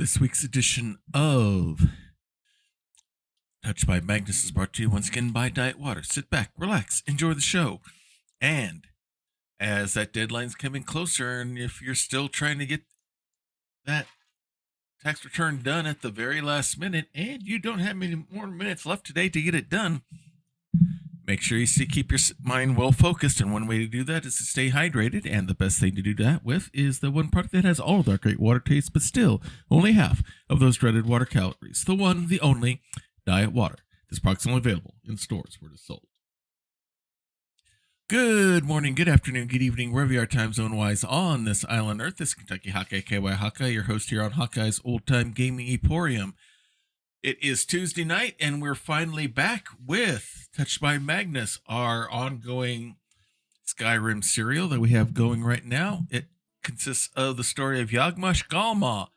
This week's edition of Touched by Magnus is brought to you once again by Diet Water. Sit back, relax, enjoy the show. And as that deadline's coming closer, and if you're still trying to get that tax return done at the very last minute, and you don't have many more minutes left today to get it done, make sure you keep your mind well focused. And one way to do that is to stay hydrated. And the best thing to do that with is the one product that has all of that great water taste, but still only half of those dreaded water calories. The one, the only, Diet Water. This product's only available in stores where it is sold. Good morning, good afternoon, good evening, wherever you are time zone wise on this island Earth. This is Kentucky Hawkeye KY Hawkeye, your host here on Hawkeye's Old Time Gaming Emporium. It is Tuesday night, and we're finally back with Touched by Magnus, our ongoing Skyrim serial that we have going right now. It consists of the story of Yagmash Galma,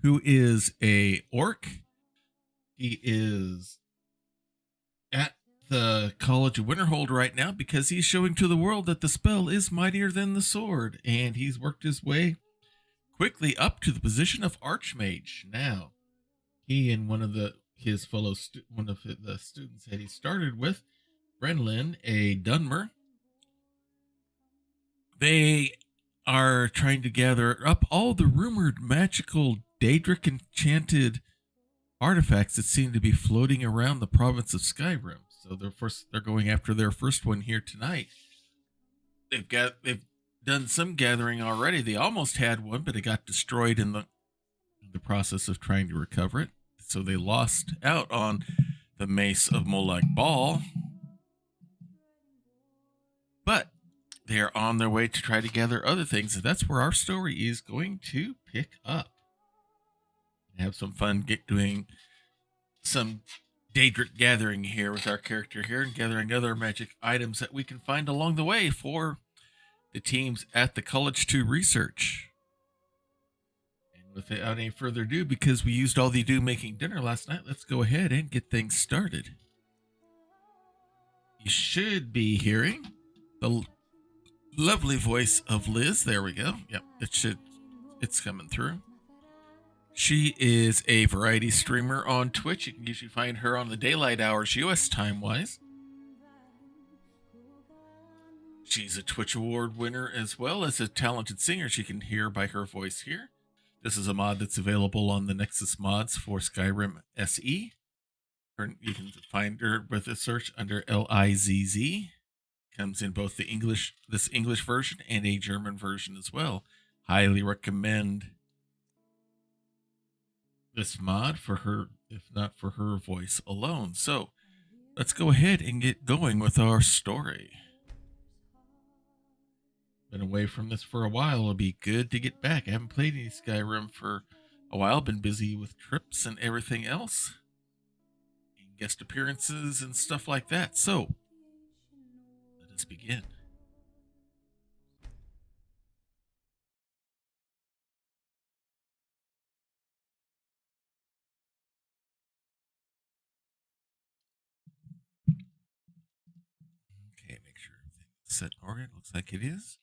who is a orc. He is at the College of Winterhold right now because he's showing to the world that the spell is mightier than the sword, and he's worked his way quickly up to the position of Archmage. Now, he and one of the students that he started with, Brenlin, a Dunmer, they are trying to gather up all the rumored magical Daedric enchanted artifacts that seem to be floating around the province of Skyrim. So they're going after their first one here tonight. They've done some gathering already. They almost had one, but it got destroyed in the process of trying to recover it. So they lost out on the Mace of Molag Bal. But they are on their way to try to gather other things, and that's where our story is going to pick up. Have some fun doing some Daedric gathering here with our character here and gathering other magic items that we can find along the way for the teams at the College to research. And without any further ado, because we used all the ado making dinner last night, let's go ahead and get things started. You should be hearing the lovely voice of Liz. There we go. Yep, it's coming through. She is a variety streamer on Twitch. You can usually find her on the daylight hours, US time-wise. She's a Twitch Award winner as well as a talented singer. She can hear by her voice here. This is a mod that's available on the Nexus mods for Skyrim SE. You can find her with a search under LIZZ. Comes in both this English version and a German version as well. Highly recommend this mod for her, if not for her voice alone. So let's go ahead and get going with our story. Been away from this for a while. It'll be good to get back. I haven't played any Skyrim for a while. Been busy with trips and everything else, and guest appearances and stuff like that. So let us begin. Okay, make sure everything's set in order. Looks like it is.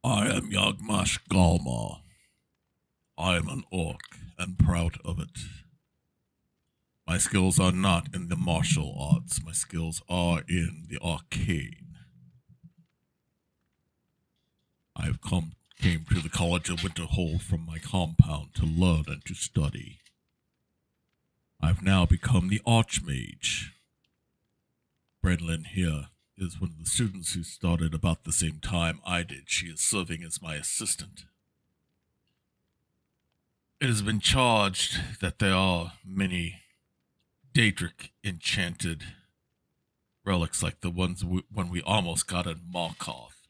I am Yagmash Galma. I am an orc and proud of it. My skills are not in the martial arts. My skills are in the arcane. I have came to the College of Winterhold from my compound to learn and to study. I've now become the Archmage. Brenlin here is one of the students who started about the same time I did. She is serving as my assistant. It has been charged that there are many Daedric enchanted relics like the ones when we almost got in Markarth.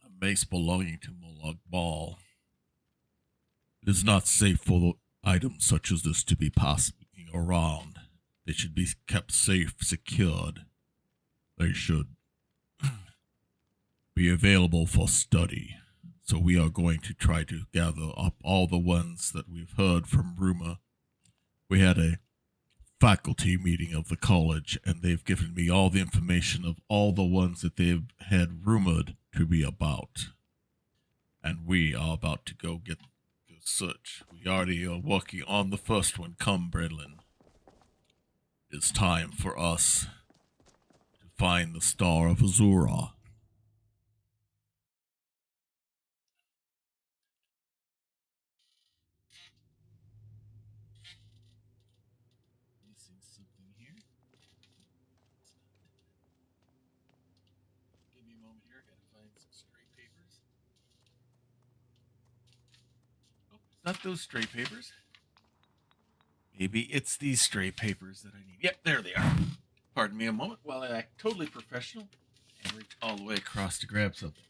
A mace belonging to Molag Bal. It is not safe for items such as this to be passing around. They should be kept safe, secured. They should be available for study. So we are going to try to gather up all the ones that we've heard from rumor. We had a faculty meeting of the college, and they've given me all the information of all the ones that they've had rumored to be about. And we are about to go get the search. We already are working on the first one. Come, Bredlin. It's time for us to find the Star of Azura. Missing something here. Give me a moment here. I gotta find some stray papers. Oh, it's not those stray papers. Maybe it's these stray papers that I need. Yep, there they are. Pardon me a moment while I act totally professional and reach all the way across to grab something.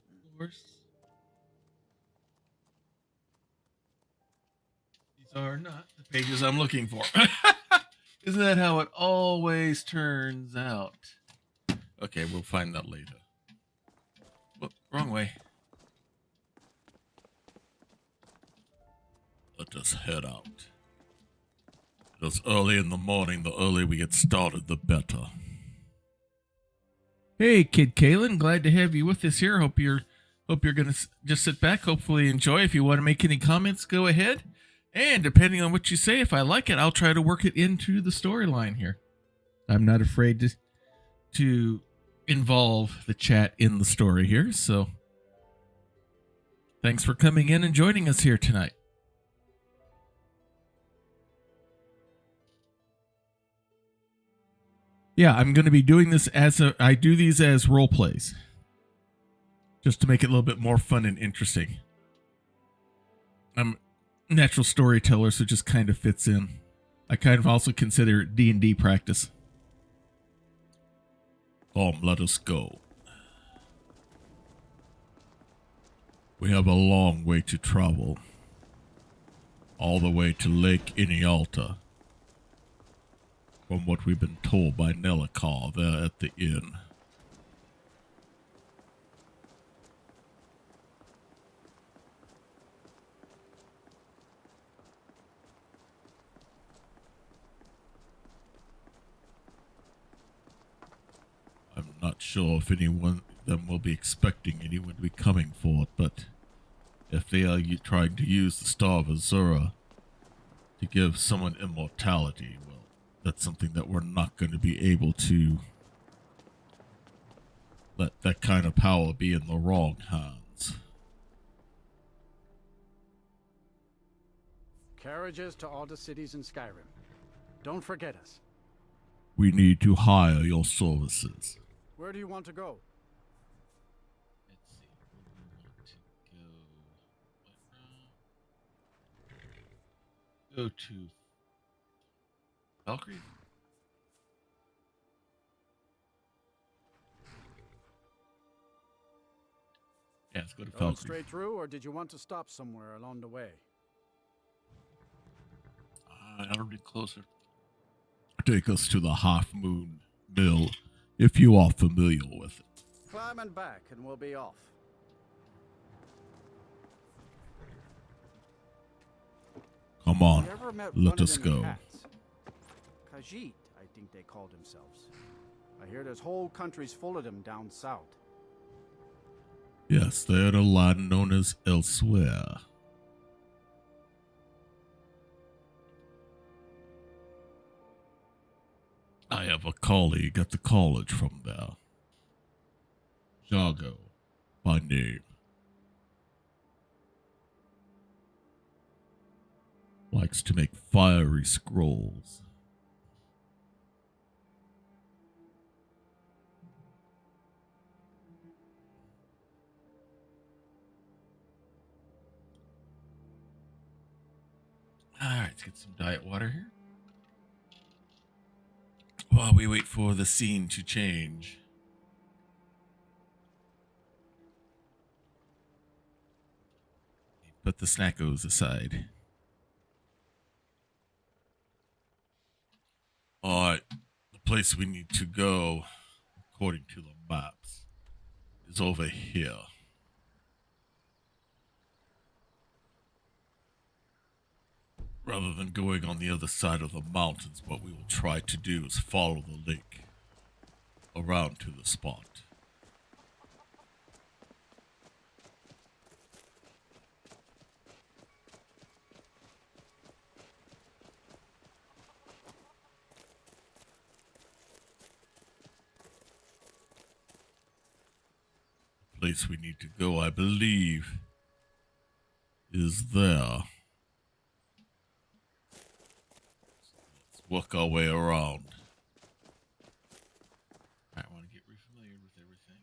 And of course, these are not the pages I'm looking for. Isn't that how it always turns out? Okay, we'll find that later. Whoop, wrong way. Let us head out. It is early in the morning. The earlier we get started, the better. Hey, Kid Kalen, glad to have you with us here. Hope you're gonna just sit back, hopefully enjoy. If you want to make any comments, go ahead. And depending on what you say, if I like it, I'll try to work it into the storyline here. I'm not afraid to involve the chat in the story here. So, thanks for coming in and joining us here tonight. Yeah, I'm going to be doing this I do these as role plays, just to make it a little bit more fun and interesting. I'm a natural storyteller, so it just kind of fits in. I kind of also consider it D&D practice. Let us go. We have a long way to travel. All the way to Lake Inialta. From what we've been told by Nelikar there at the inn. I'm not sure if anyone of them will be expecting anyone to be coming for it, but if they are trying to use the Star of Azura to give someone immortality, well, that's something that we're not going to be able to let that kind of power be in the wrong hands. Carriages to all the cities in Skyrim. Don't forget us. We need to hire your services. Where do you want to go? Let's see. Where do we want to go? Go to Valkyrie? Yeah, let's go to Going Valkyrie. straight through, or did you want to stop somewhere along the way? I'll be closer. Take us to the Half Moon Mill, if you are familiar with it. Climb and back, and we'll be off. Come on, You ever met let one of us them go. cats? Khajiit, I think they call themselves. I hear there's whole countries full of them down south. Yes, they're in a land known as Elsewhere. I have a colleague at the college from there. Jago, by name. Likes to make fiery scrolls. Alright, let's get some diet water here. While we wait for the scene to change. Put the snackos aside. Alright, the place we need to go, according to the maps, is over here. Rather than going on the other side of the mountains, what we will try to do is follow the lake around to the spot. The place we need to go, I believe, is there. Let's work our way around. I want to get familiar with everything.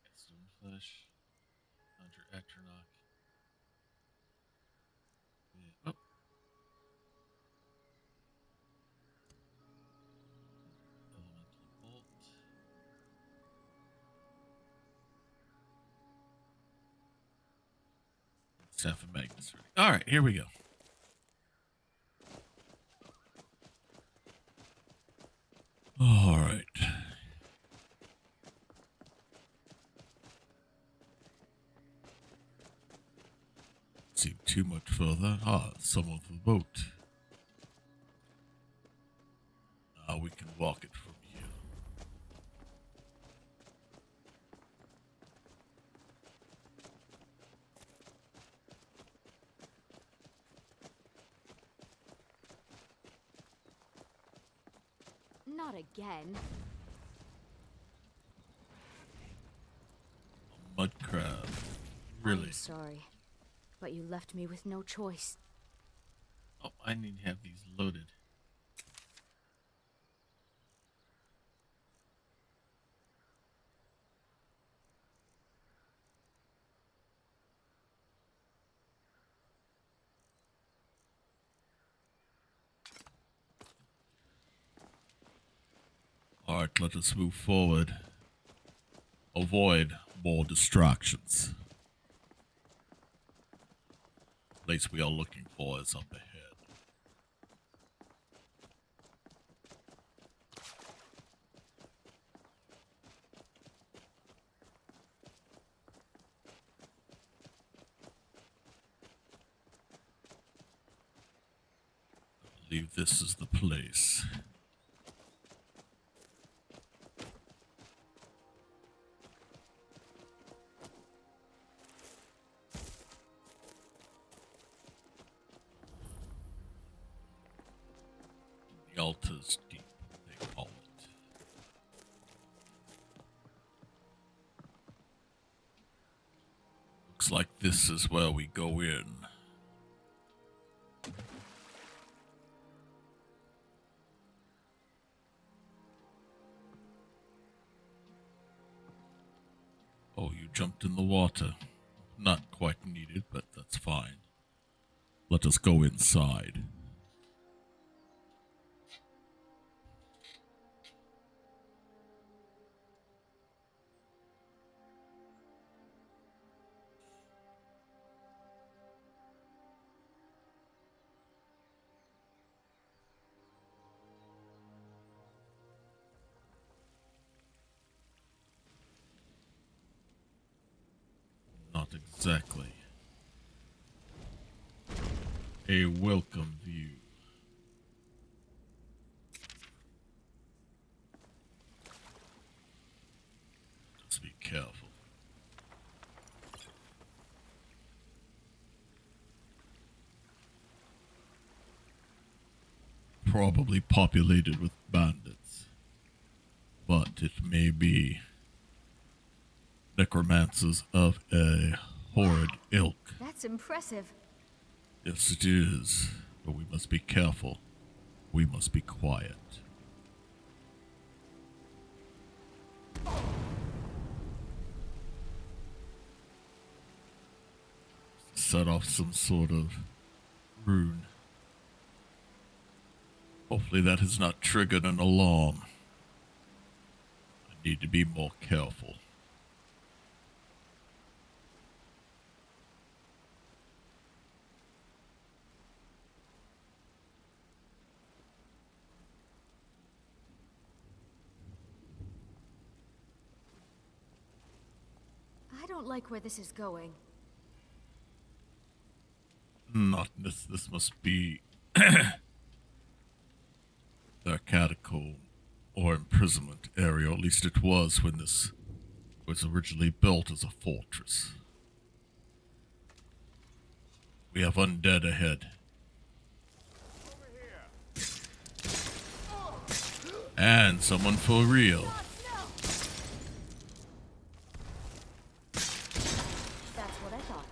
Okay, Stoneflesh, Hunter Ectronock. Oh, Elemental Bolt. Staff of Magnus. All right, here we go. All right. Seem too much further. Ah, some of the boat. Now we can walk it from here. Not again. A mud crab. Really? I'm sorry, but you left me with no choice. Oh, I need to have these loaded. Alright, let us move forward. Avoid more distractions. The place we are looking for is up ahead. I believe this is the place. The altar's deep, they call it. Looks like this is where we go in. Oh, you jumped in the water. Not quite needed, but that's fine. Let us go inside. Not exactly a welcome view. Just be careful. Probably populated with bandits, but it may be necromancers of a horrid ilk. That's impressive. Yes, it is, but we must be careful. We must be quiet. Set off some sort of rune. Hopefully that has not triggered an alarm. I need to be more careful. don't like where this is going. Not this. This must be the catacomb or imprisonment area. At least it was when this was originally built as a fortress. We have undead ahead. And someone for real. That's what I thought.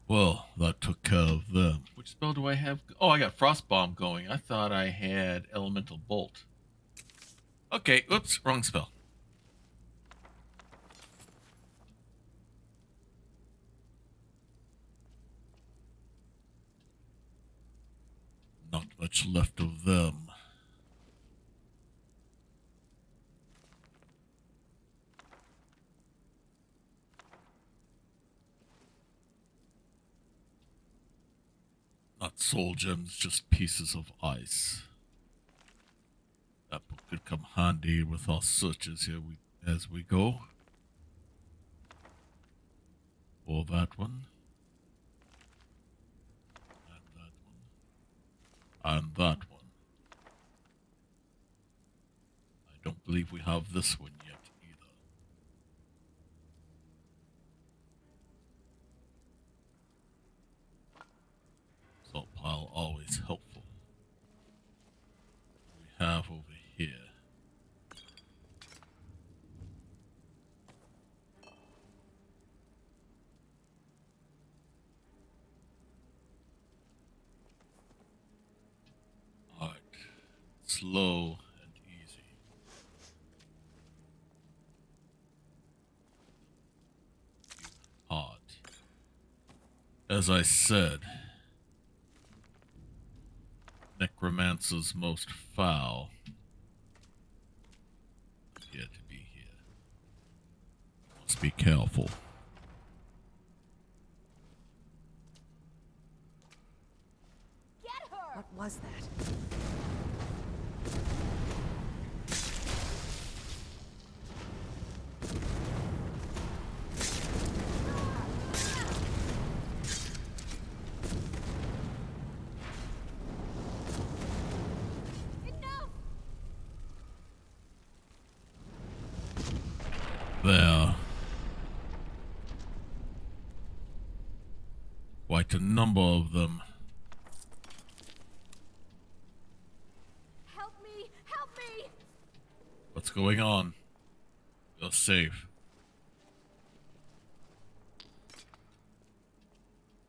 Well, that took care of them. Which spell do I have? Oh, I got Frost Bomb going. I thought I had Elemental Bolt. Okay, oops, wrong spell. Not much left of them. Not soul gems, just pieces of ice. That book could come handy with our searches here as we go. Or that one. And that one. And that one. I don't believe we have this one yet either. Salt pile always helpful. We have over here. Alright. Slow and easy. Hard. As I said, Necromancer's most foul appear to be here. Must be careful. What was that? There. Quite a number of them. Help me! Help me! What's going on? You're safe.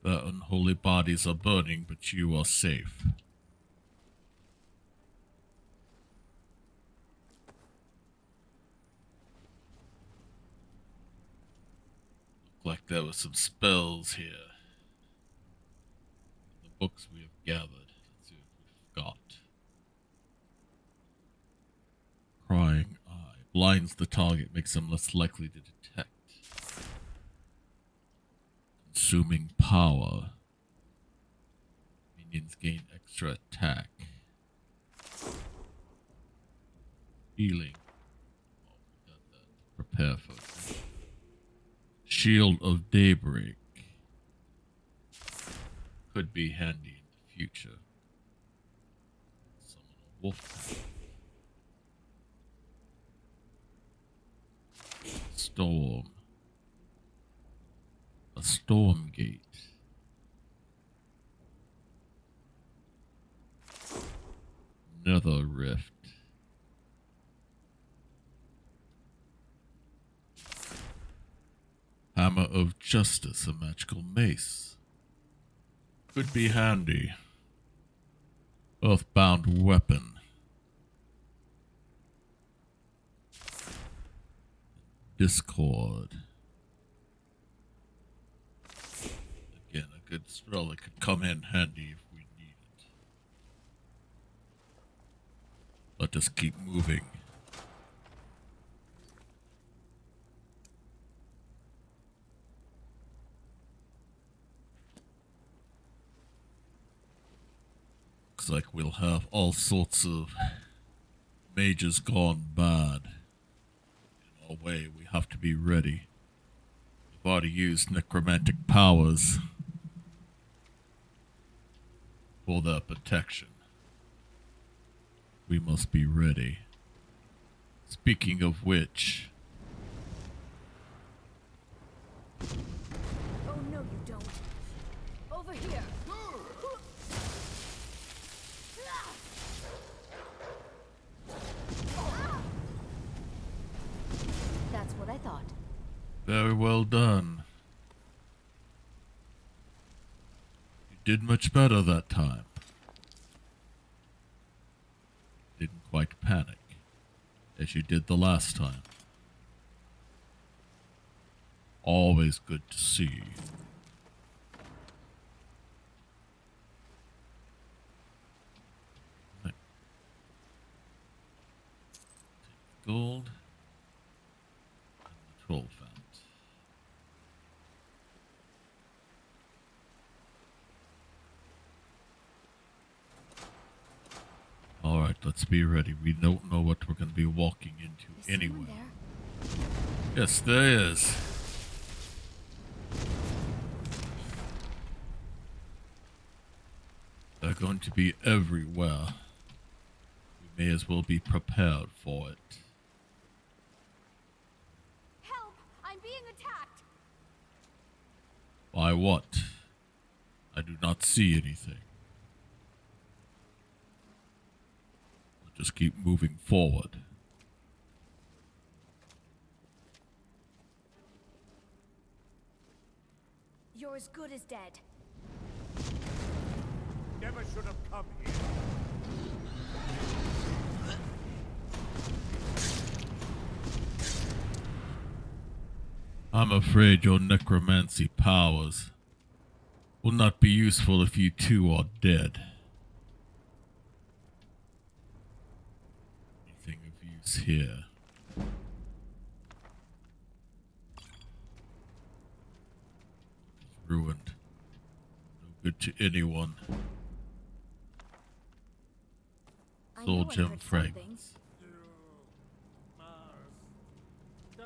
The unholy bodies are burning, but you are safe. Looked like there were some spells here. The books we have gathered. Let's see what we've got. Prying eye. Blinds the target, makes them less likely to detect. Consuming power. Minions gain extra attack. Healing. Oh, we got that. Prepare for it. Shield of Daybreak. Could be handy in the future. Summon a wolf. Storm. A storm gate. Nether rift. Hammer of Justice, a magical mace. Could be handy. Earthbound weapon. Discord. Again, a good spell that could come in handy if we need it. Let us keep moving. Looks like we'll have all sorts of Mage has gone bad. In our way, we have to be ready. We've already used necromantic powers for their protection. We must be ready. Speaking of which, Oh no, you don't. Over here. That's what I thought. very well done. You did much better that time. Didn't quite panic, as you did the last time. Always good to see. Right. Take gold and the troll fount. Alright, let's be ready. We don't know what we're going to be walking into Is someone anyway. there? Yes, there is. They're going to be everywhere. We may as well be prepared for it. Help! I'm being attacked! By what? I do not see anything. We'll just keep moving forward. You're as good as dead. Never should have come here. I'm afraid your necromancy powers will not be useful if you two are dead. Anything of use here? Ruined. No good to anyone. I Soul know I gem heard fragments. something. Die.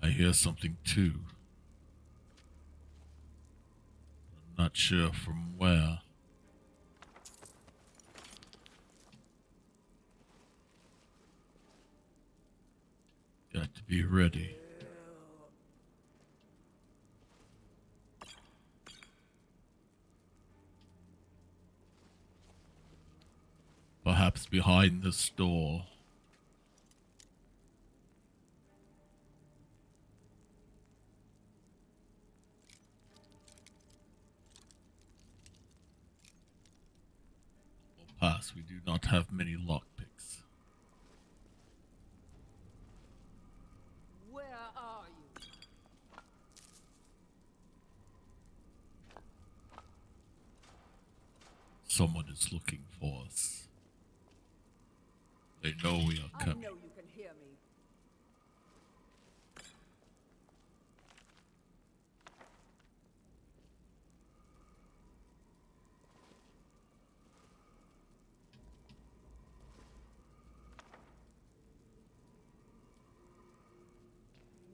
I hear something too. I'm not sure from where. Got to be ready. Perhaps behind this door. Pass, we do not have many lockpicks. Where are you? Someone is looking for us. They know we are I coming. know you can hear me.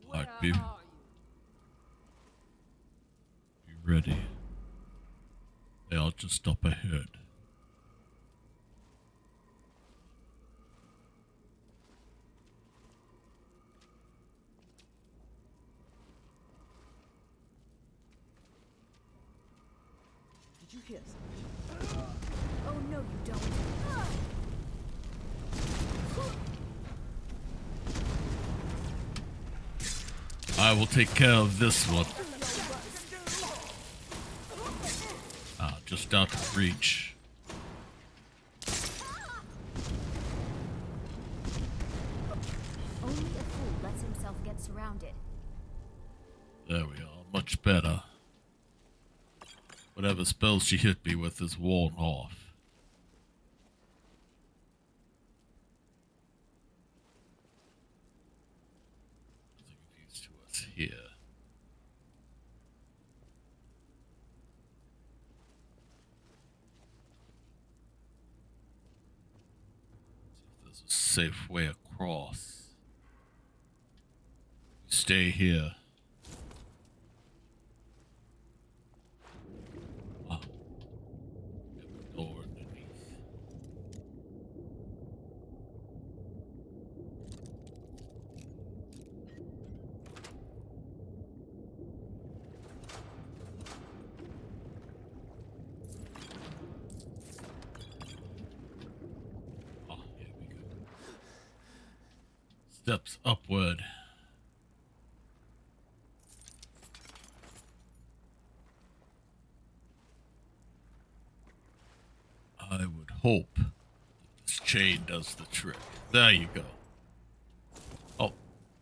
Where Alright, be are you? ready. They are just up ahead. Did you hear something? Oh no, you don't. I will take care of this one. Ah, just out of reach. Only a fool lets himself get surrounded. There we are, much better. Whatever spell she hit me with is worn off. Nothing of use to us here. safe way across. Stay here. Ah, door underneath. Ah, here we go. Steps upward. I would hope this chain does the trick. There you go. Oh,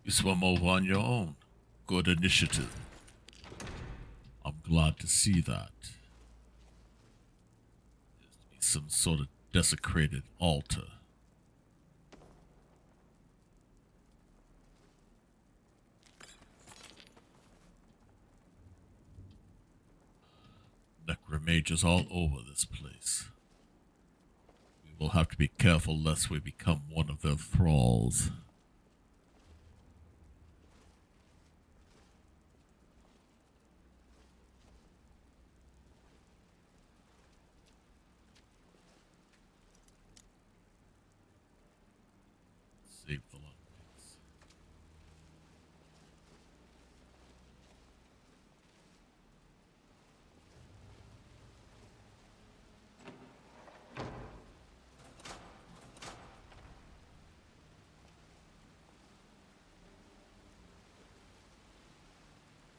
you swim over on your own. Good initiative. I'm glad to see that. There's to be some sort of desecrated altar. Necromages all over this place. We will have to be careful lest we become one of their thralls. Save the lockpicks.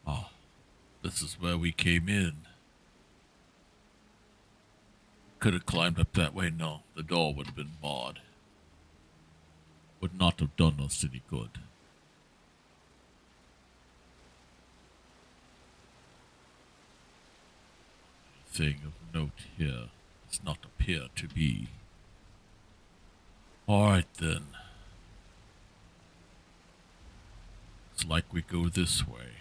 Ah, this is where we came in. Could have climbed up that way. No, the door would have been barred. Would not have done us any good. Anything of note here does not appear to be. Alright then. It's like we go this way.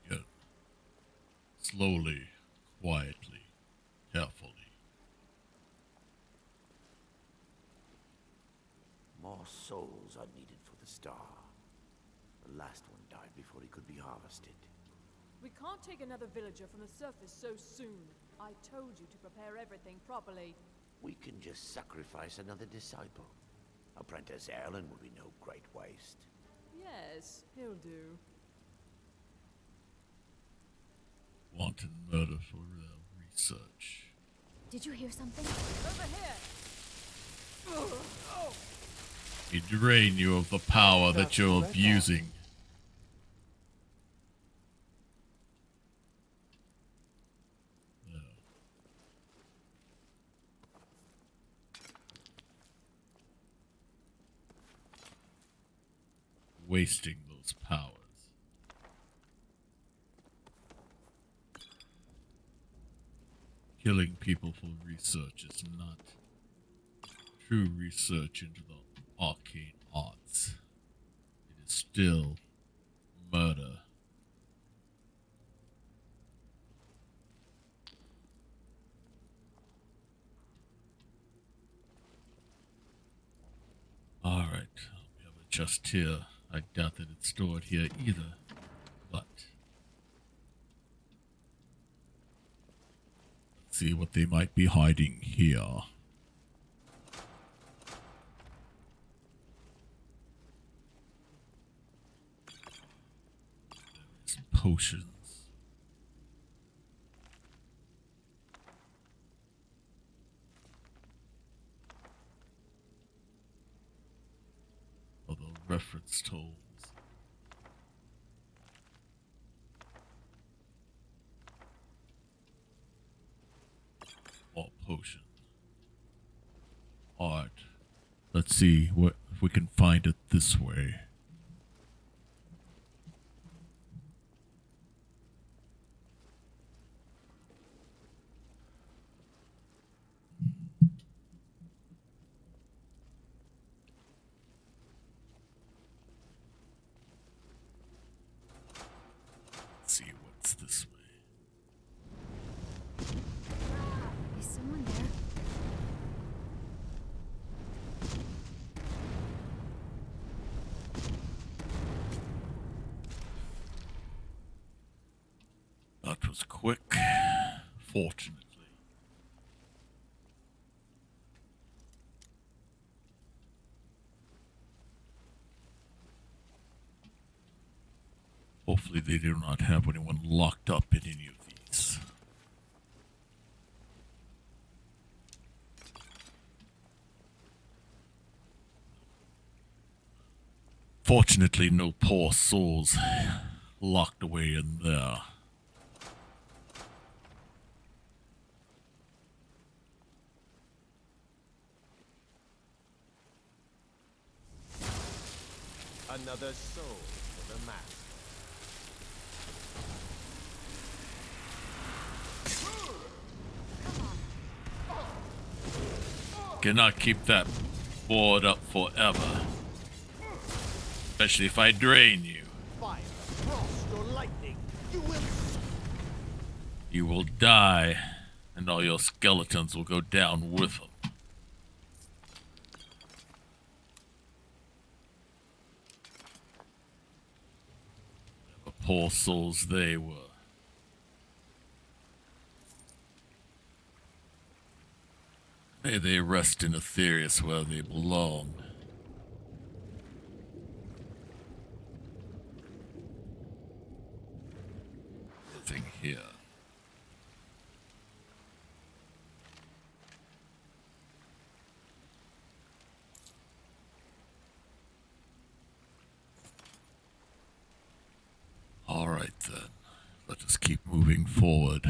Good. Slowly, quietly, carefully. More souls are needed for the star. The last one died before he could be harvested. We can't take another villager from the surface so soon. I told you to prepare everything properly. We can just sacrifice another disciple. Apprentice Erlen will be no great waste. Yes, he'll do. Wanton murder for research. Did you hear something? Over here! We drain you of the power that you're abusing. No. Wasting those powers. Killing people for research is not true research into the arcane arts. It is still murder. Alright, we have a chest here. I doubt that it's stored here either, but let's see what they might be hiding here. There's potions. Although reference tomes. More potion. Alright. Let's see what if we can find it this way. unfortunately. Hopefully they do not have anyone locked up in any of these. Fortunately, no poor souls locked away in there. Another soul for the master. Cannot keep that board up forever. Especially if I drain you. Fire, frost, or lightning. You will. You will die, and all your skeletons will go down with them. The poor souls they were. May they rest in Aetherius where they belong. Nothing here. All right then. Let us keep moving forward.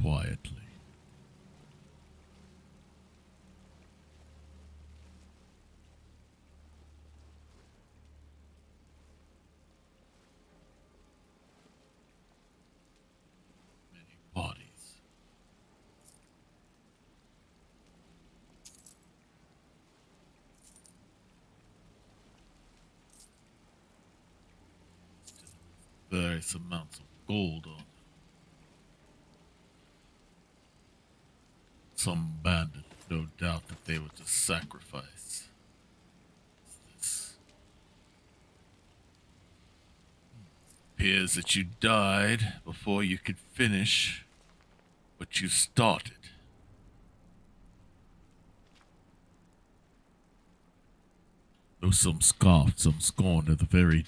Quietly. Many bodies. Various amounts of gold on them. Some bandit, no doubt that they were to sacrifice. This appears that you died before you could finish what you started. Though some scoffed, some scorned at the very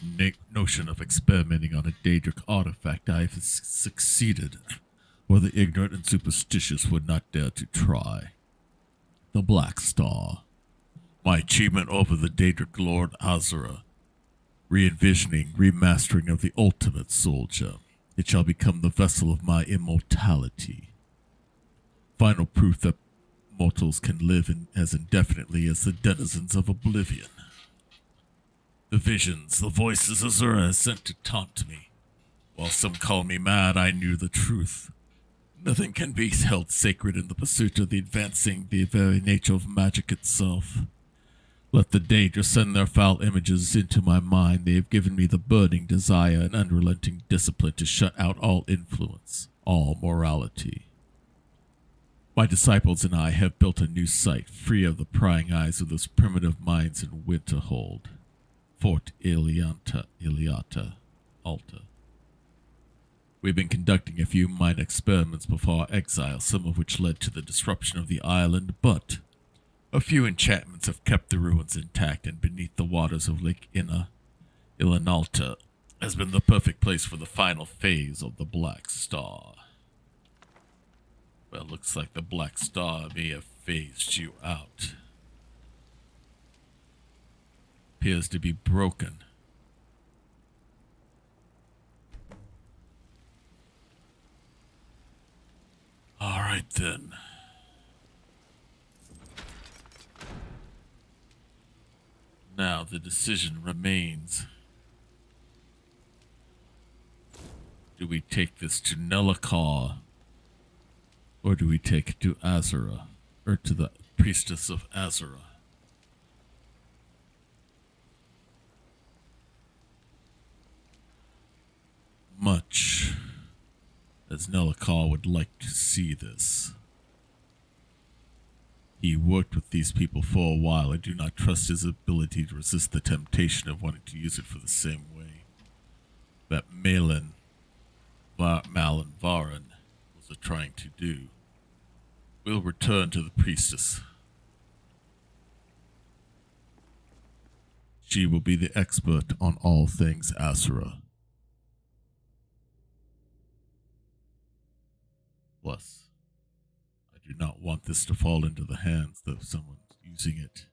notion of experimenting on a Daedric artifact, I have succeeded, where the ignorant and superstitious would not dare to try. The Black Star. My achievement over the Daedric Lord Azura. Re-envisioning, remastering of the ultimate soldier. It shall become the vessel of my immortality. Final proof that mortals can live as indefinitely as the denizens of oblivion. The visions, the voices Azura has sent to taunt me. While some call me mad, I knew the truth. Nothing can be held sacred in the pursuit of the advancing the very nature of magic itself. Let the Daedra send their foul images into my mind. They have given me the burning desire and unrelenting discipline to shut out all influence, all morality. My disciples and I have built a new site, free of the prying eyes of those primitive minds in Winterhold. Fort Iliata, Alta. We've been conducting a few minor experiments before our exile, some of which led to the disruption of the island, but a few enchantments have kept the ruins intact, and beneath the waters of Lake Ilinalta has been the perfect place for the final phase of the Black Star. Well, looks like the Black Star may have phased you out. Appears to be broken. All right then. Now the decision remains. Do we take this to Nelakar? Or do we take it to Azura? Or to the priestess of Azura? Much as Nelikar would like to see this. He worked with these people for a while. I do not trust his ability to resist the temptation of wanting to use it for the same way that Malin Varan was trying to do. We'll return to the priestess. She will be the expert on all things Asura. Plus, I do not want this to fall into the hands of someone using it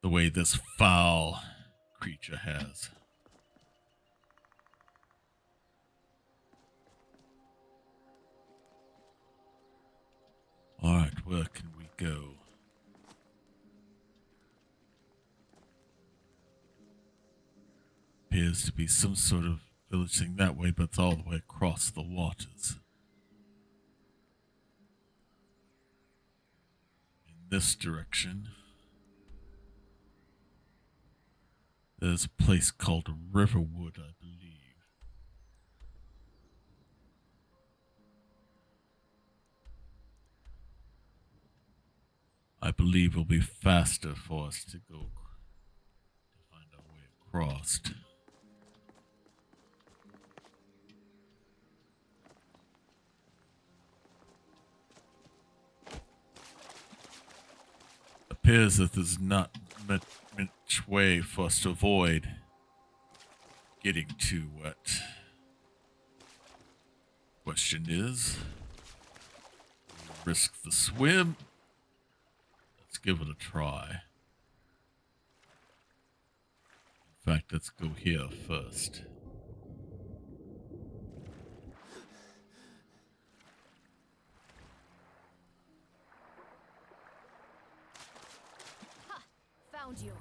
the way this foul creature has. Alright, where can we go? Appears to be some sort of village thing that way, but it's all the way across the waters. In this direction, there's a place called Riverwood, I believe. I believe it'll be faster for us to go to find our way across. Appears that there's not much way for us to avoid getting to it. Question is, risk the swim? Let's give it a try. In fact, let's go here first. Ha! Found you.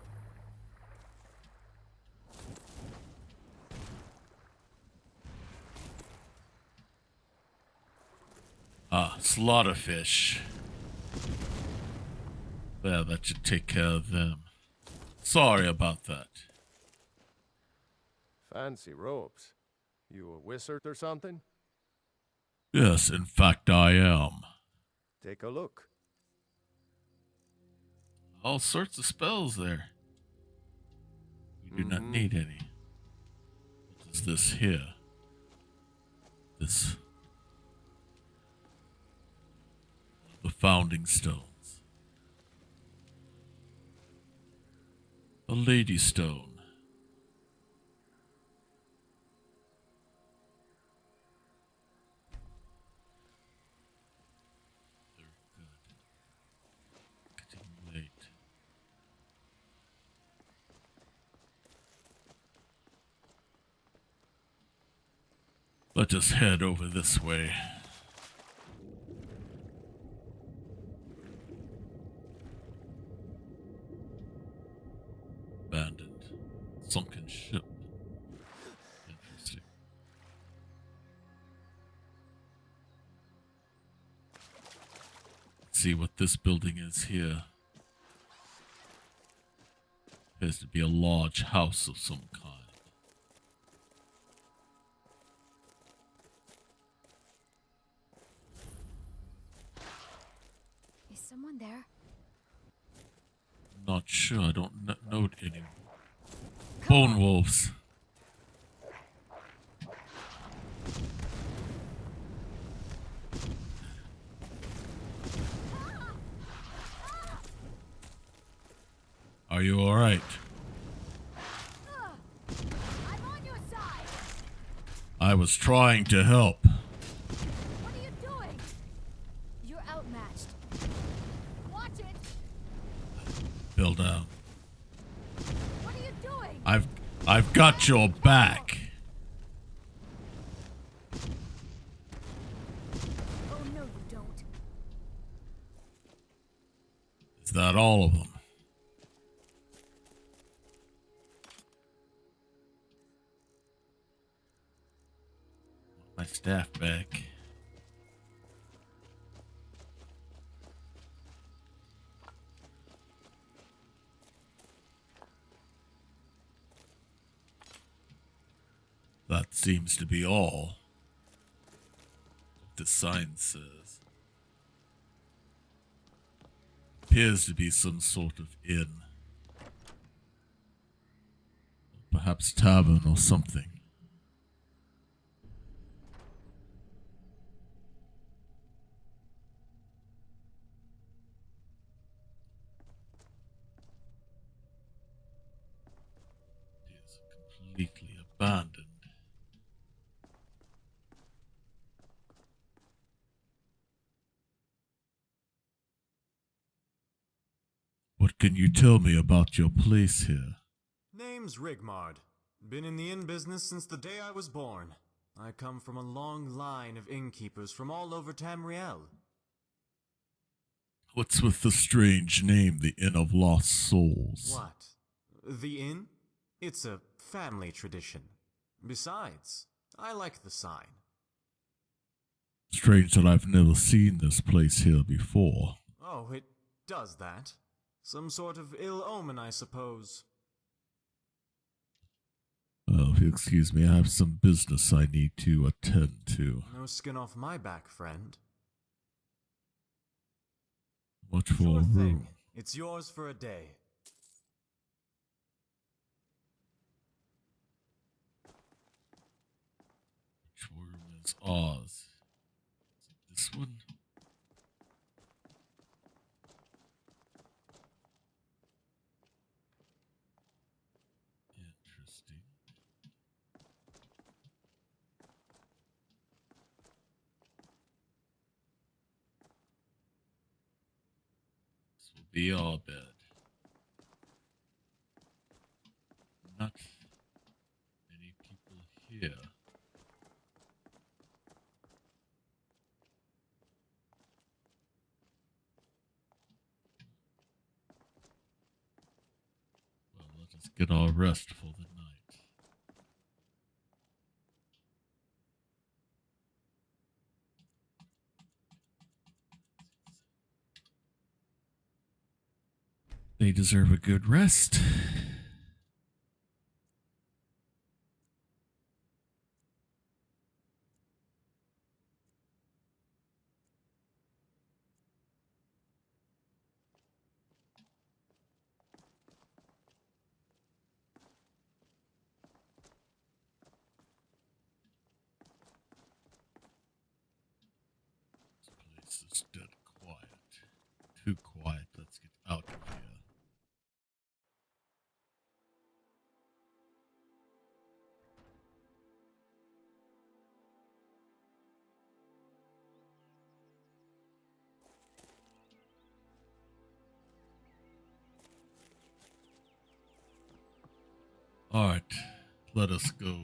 Ah, slaughterfish. There, that should take care of them. Sorry about that. Fancy robes. You a wizard or something? Yes, in fact I am. Take a look. All sorts of spells there. We do not need any. What is this here? This. The founding stones. A lady stone. Very good. Getting late. Let us head over this way. Abandoned. Sunken ship. Interesting. Let's see what this building is here. Appears to be a large house of some kind. Is someone there? Not sure. I don't note any. Bone wolves. Are you all right? I'm on your side. I was trying to help. What are you doing? You're outmatched. Watch it. Bill down. What are you doing? I've got your back. Oh no, you don't. Is that all of them? My staff back. That seems to be all. the sign says. Appears to be some sort of inn. Perhaps tavern or something. It is completely abandoned. What can you tell me about your place here? Name's Rigmard. Been in the inn business since the day I was born. I come from a long line of innkeepers from all over Tamriel. What's with the strange name, the Inn of Lost Souls? What? The inn? It's a family tradition. Besides, I like the sign. Strange that I've never seen this place here before. Oh, it does that. Some sort of ill omen, I suppose. Well, if you excuse me, I have some business I need to attend to. No skin off my back, friend. What for Sure a room? thing. It's yours for a day. Which room is ours? Is it this one? Interesting. This will be our bed. Not many people here. Well, let us get our rest for the night. They deserve a good rest. This place is dead quiet. Too quiet. Let's get out of here. All right, let us go.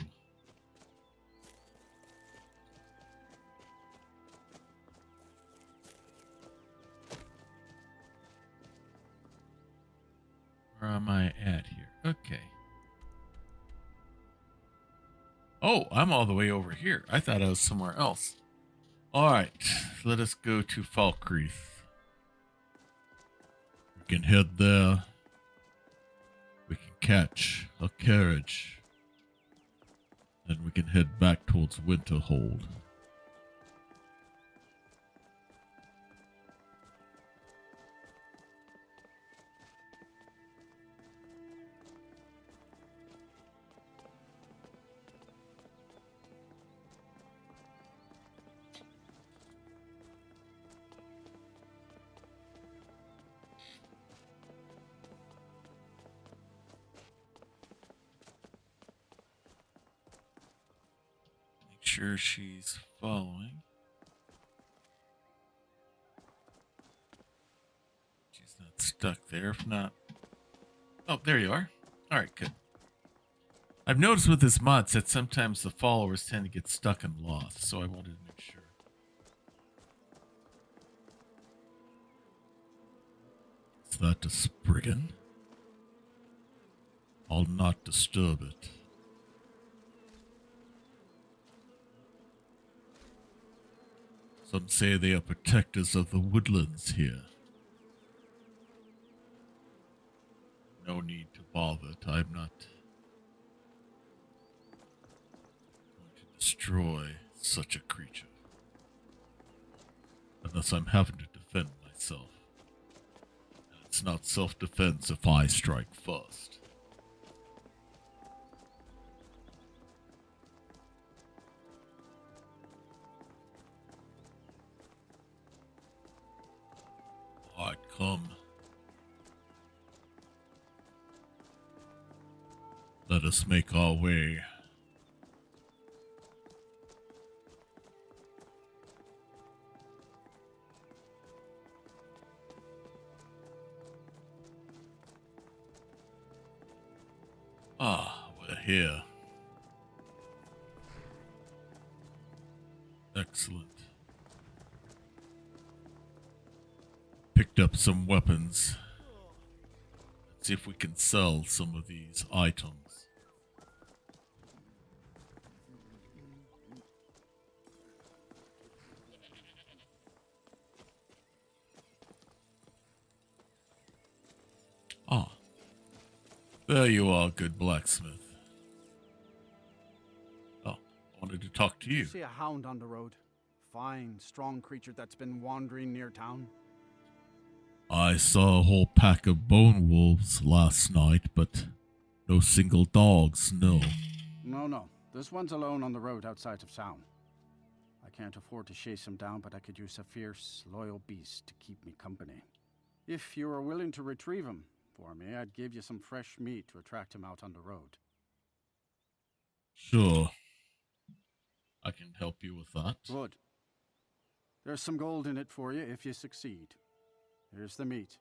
Where am I at here? Okay. Oh, I'm all the way over here. I thought I was somewhere else. All right, let us go to Falkreath. We can head there. We can catch a carriage. And we can head back towards Winterhold. Make sure she's following. She's not stuck there. If not... Oh, there you are. All right, good. I've noticed with this mod that sometimes the followers tend to get stuck and lost, so I wanted to make sure. Is that a Spriggan? I'll not disturb it. Some say they are protectors of the woodlands here. No need to bother it. I'm not going to destroy such a creature. unless I'm having to defend myself. And it's not self-defense if I strike first. Alright, come. Let us make our way. Ah, we're here. Excellent. Picked up some weapons. Let's see if we can sell some of these items. Ah, there you are, good blacksmith. Oh, I wanted to talk to you. See a hound on the road. Fine, strong creature that's been wandering near town. I saw a whole pack of bone wolves last night, but no single dogs, no. No. This one's alone on the road outside of town. I can't afford to chase him down, but I could use a fierce, loyal beast to keep me company. If you were willing to retrieve him for me, I'd give you some fresh meat to attract him out on the road. Sure. I can help you with that. Good. There's some gold in it for you if you succeed. Here's the meat.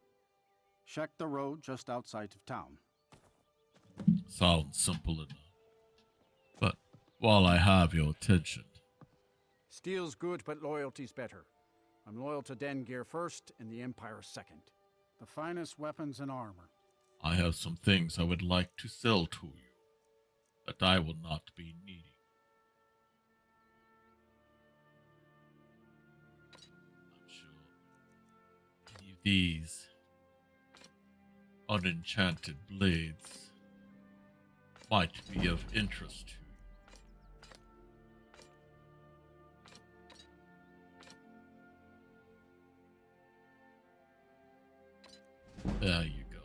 Check the road just outside of town. Sounds simple enough. But while I have your attention, Steel's good, but loyalty's better. I'm loyal to Den Gear first and the Empire second. The finest weapons and armor. I have some things I would like to sell to you that I will not be needing. I'm sure any of these unenchanted blades might be of interest to you. There you go.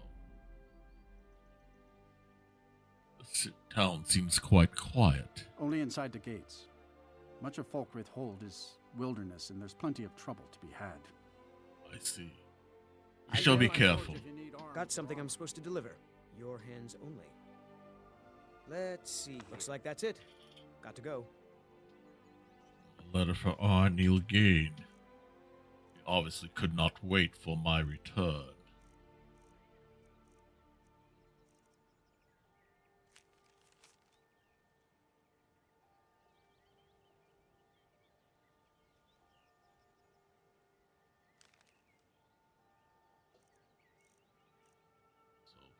This town seems quite quiet. Only inside the gates. Much of Folkreath Hold is wilderness, and there's plenty of trouble to be had. I see. We shall be careful. Got something I'm supposed to deliver. Your hands only. Let's see. Looks like that's it. Got to go. A letter for Arneil Gain. He obviously could not wait for my return.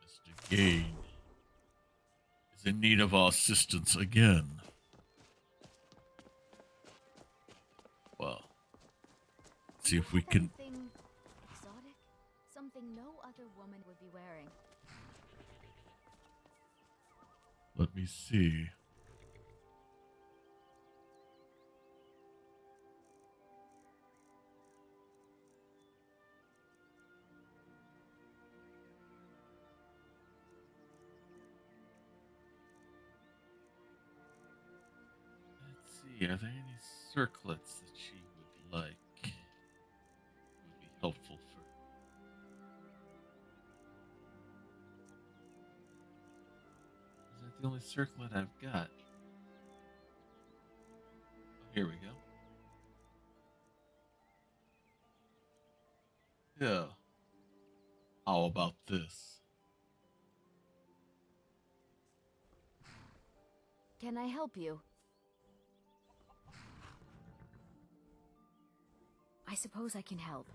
Mr. Gain is in need of our assistance again. Well, see if we can. Something exotic? Something no other woman would be wearing. Let me see. Are there any circlets that she would like? Would be helpful for. Is that the only circlet I've got? Oh, here we go. Yeah. How about this? Can I help you? I suppose I can help.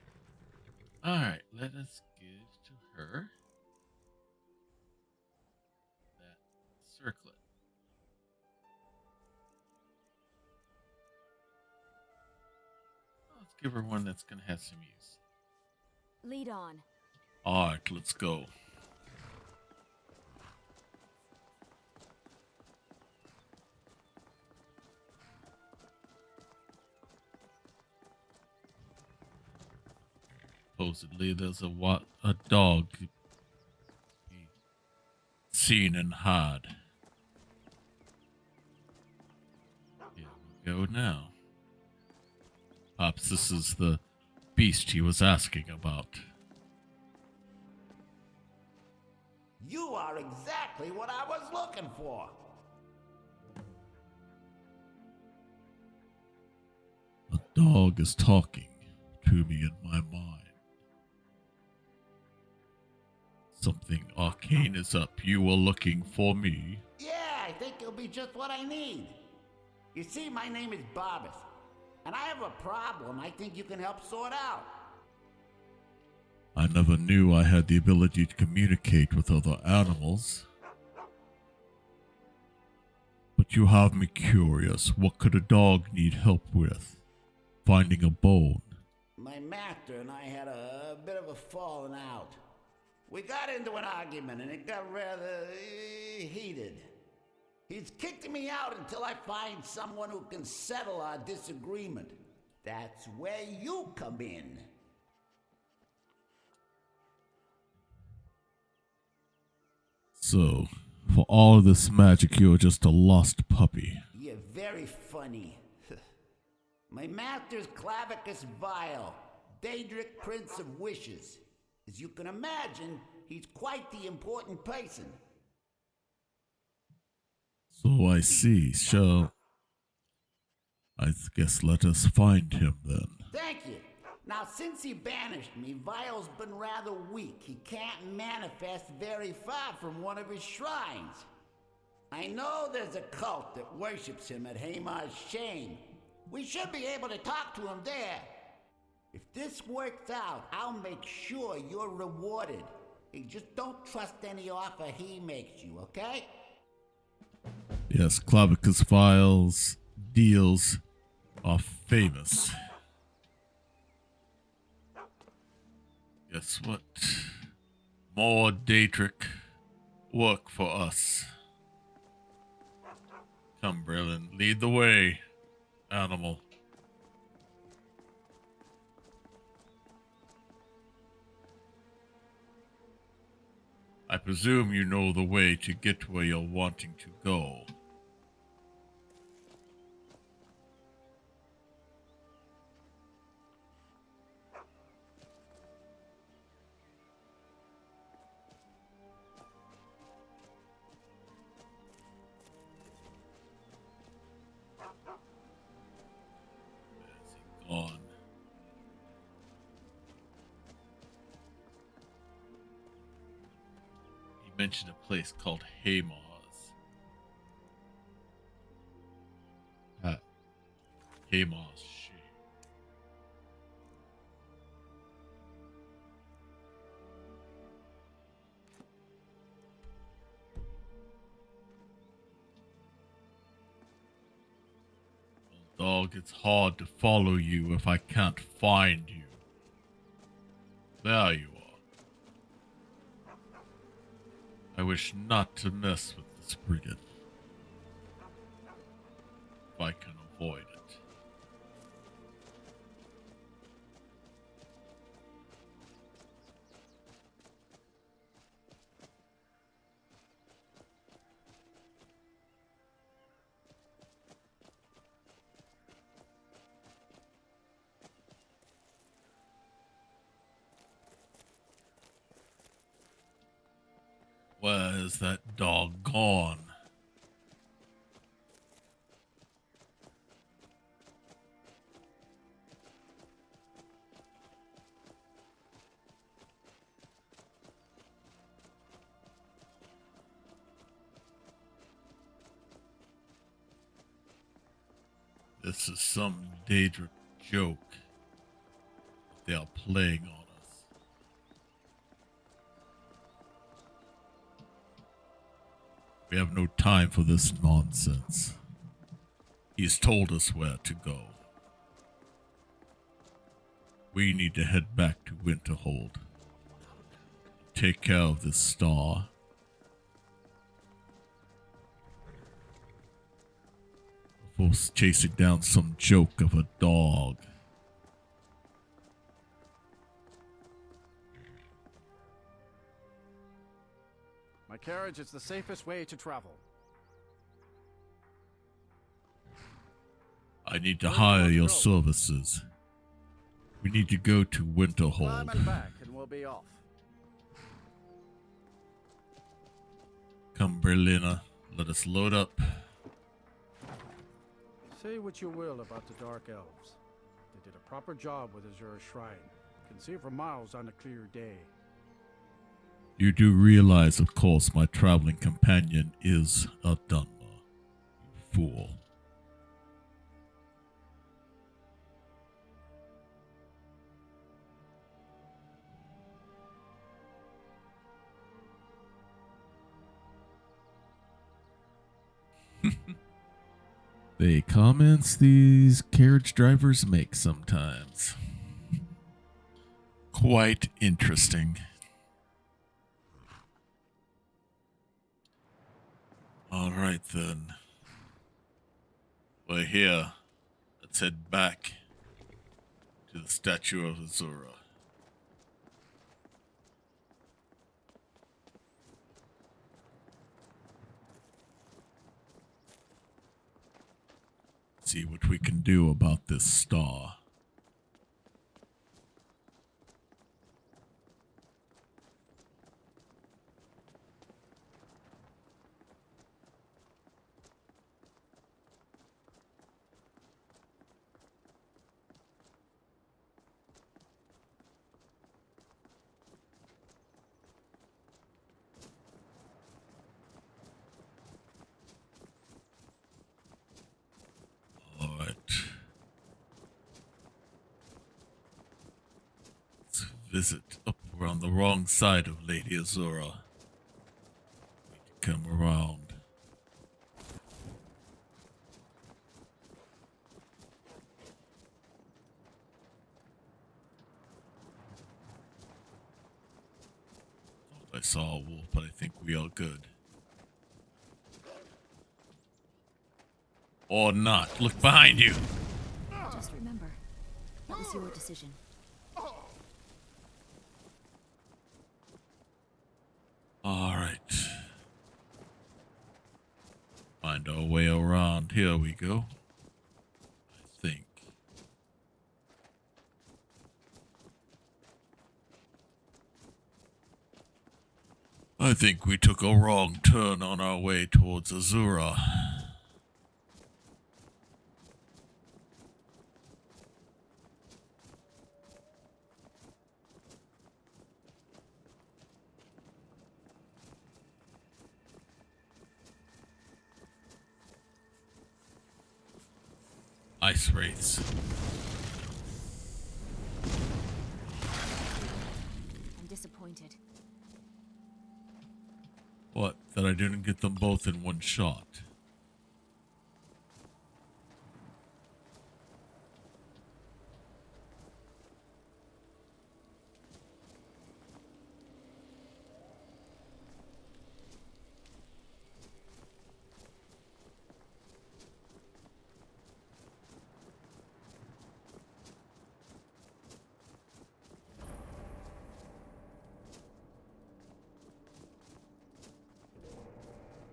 Alright, let us give to her that circlet. Let's give her one that's going to have some use. Lead on. Alright, let's go. Supposedly, there's a dog seen and had. Here we go now. Perhaps this is the beast he was asking about. You are exactly what I was looking for. A dog is talking to me in my mind. Something arcane is up. You were looking for me. Yeah, I think it'll be just what I need. You see, my name is Barbas, and I have a problem I think you can help sort out. I never knew I had the ability to communicate with other animals. But you have me curious. What could a dog need help with? Finding a bone. My master and I had a bit of a falling out. We got into an argument and it got rather heated. He's kicked me out until I find someone who can settle our disagreement. That's where you come in. So, for all this magic, you're just a lost puppy. You're very funny. My master's Clavicus Vile, Daedric Prince of Wishes. As you can imagine, he's quite the important person. So I see. I guess let us find him then. Thank you. Now, since he banished me, Vile's been rather weak. He can't manifest very far from one of his shrines. I know there's a cult that worships him at Hamar's Shame. We should be able to talk to him there. If this works out, I'll make sure you're rewarded. Hey, just don't trust any offer he makes you, okay? Yes, Clavicus Vile's deals are famous. Guess what? More Daedric work for us. Come, Brelin, lead the way, animal. I presume you know the way to get where you're wanting to go. On. He mentioned a place called Hamar's. Hamar's Shame. Dog, it's hard to follow you if I can't find you. There you are. I wish not to mess with this brigand. If I can avoid it. Where is that dog gone? This is some Daedric joke they are playing on us. We have no time for this nonsense. He's told us where to go. We need to head back to Winterhold. Take care of this star. Before chasing down some joke of a dog. My carriage is the safest way to travel. I need to Where do you hire want to your go? services. We need to go to Climb Winterhold. and back, and we'll be off. Come, Berliner. Let us load up. Say what you will about the Dark Elves. They did a proper job with Azura's shrine. Can see for miles on a clear day. You do realize, of course, my traveling companion is a Dunmer. You fool. The comments these carriage drivers make sometimes. Quite interesting. All right, then. We're here. Let's head back to the statue of Azura. See what we can do about this star. All right. Let's visit. Up, we're on the wrong side of Lady Azura. Need to come around. Thought I saw a wolf, but I think we are good. Or not. Look behind you. Just remember, that was your decision. All right. Find our way around. Here we go. I think. I think we took a wrong turn on our way towards Azura. Ice wraiths. I'm disappointed. What? That I didn't get them both in one shot.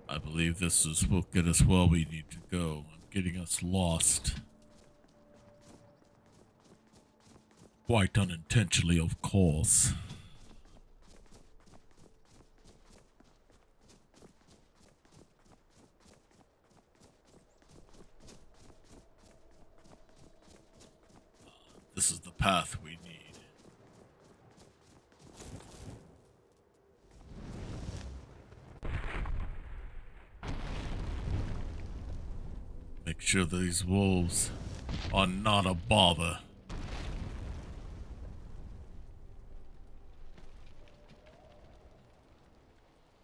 I believe this will get us where we need to go, getting us lost. Quite unintentionally, of course. This is the path we need. Make sure these wolves are not a bother.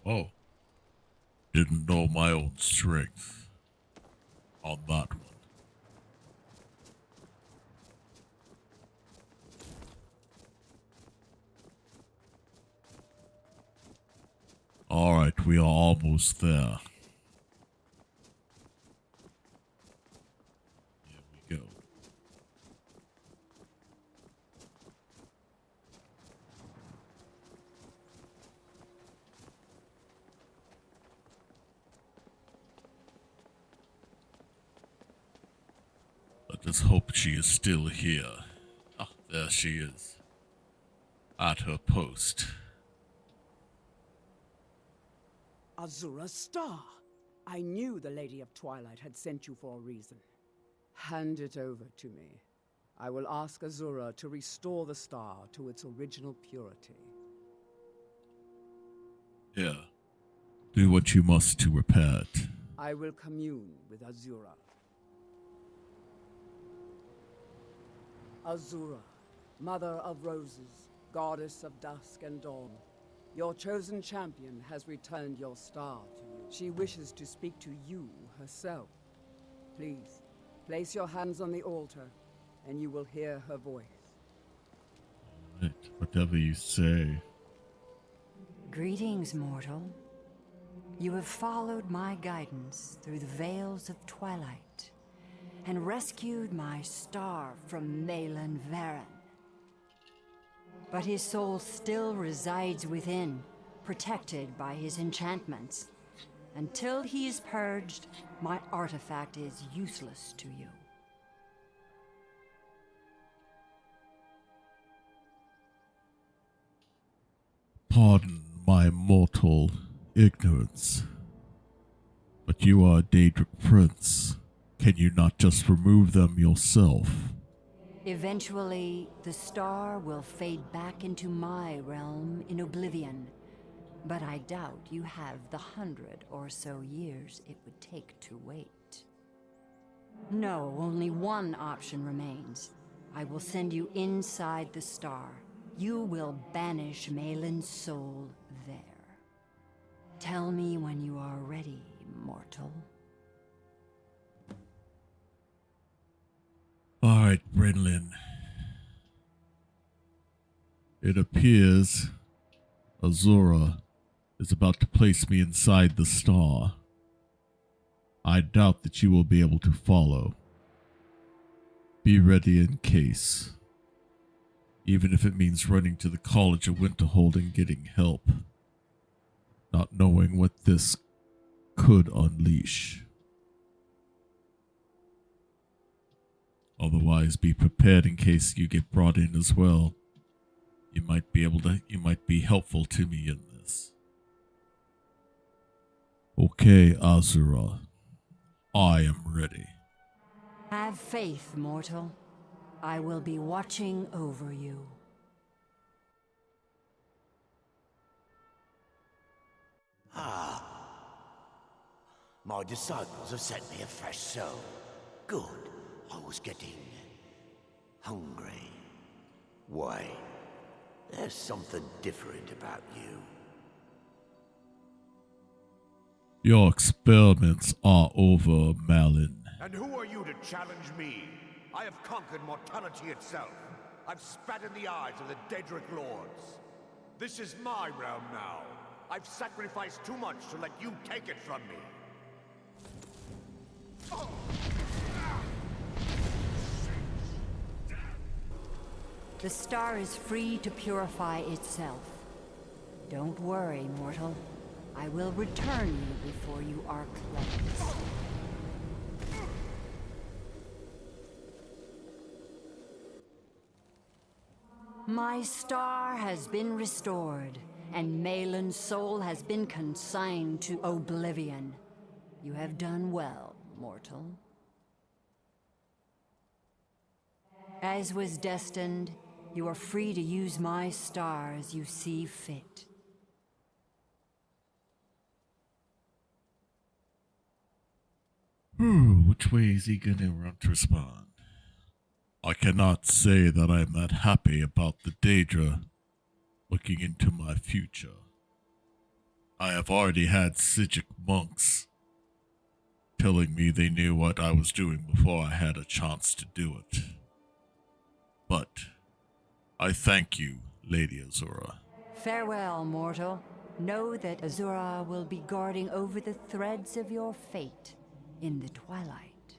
Oh. Didn't know my own strength on that one. Alright, we are almost there. Here we go. Let's hope she is still here. Ah, there she is. At her post. Azura Star. I knew the Lady of Twilight had sent you for a reason. Hand it over to me. I will ask Azura to restore the star to its original purity. Here. Do what you must to repair it. I will commune with Azura. Azura, Mother of Roses, Goddess of Dusk and Dawn. Your chosen champion has returned your star to you. She wishes to speak to you herself. Please, place your hands on the altar, and you will hear her voice. Right, whatever you say. Greetings, mortal. You have followed my guidance through the veils of twilight, and rescued my star from Malin Varen. But his soul still resides within, protected by his enchantments. Until he is purged, my artifact is useless to you. Pardon my mortal ignorance, but you are a Daedric prince. Can you not just remove them yourself? Eventually, the star will fade back into my realm in oblivion, but I doubt you have the 100 or so years it would take to wait. No, only one option remains. I will send you inside the star. You will banish Malin's soul there. Tell me when you are ready, mortal. Alright, Brenlin. It appears Azura is about to place me inside the star. I doubt that you will be able to follow. Be ready in case. Even if it means running to the College of Winterhold and getting help. Not knowing what this could unleash. Otherwise, be prepared in case you get brought in as well. You might be helpful to me in this. Okay, Azura. I am ready. Have faith, mortal. I will be watching over you. My disciples have sent me a fresh soul. Good. I was getting hungry. Why? There's something different about you. Your experiments are over, Malin. And who are you to challenge me? I have conquered mortality itself. I've spat in the eyes of the Daedric Lords. This is my realm now. I've sacrificed too much to let you take it from me. The star is free to purify itself. Don't worry, mortal. I will return you before you are cleansed. My star has been restored, and Malin's soul has been consigned to oblivion. You have done well, mortal. As was destined, you are free to use my star as you see fit. Which way is he gonna want to respond? I cannot say that I am that happy about the Daedra looking into my future. I have already had Sijic monks telling me they knew what I was doing before I had a chance to do it. But I thank you, Lady Azura. Farewell, mortal. Know that Azura will be guarding over the threads of your fate in the twilight.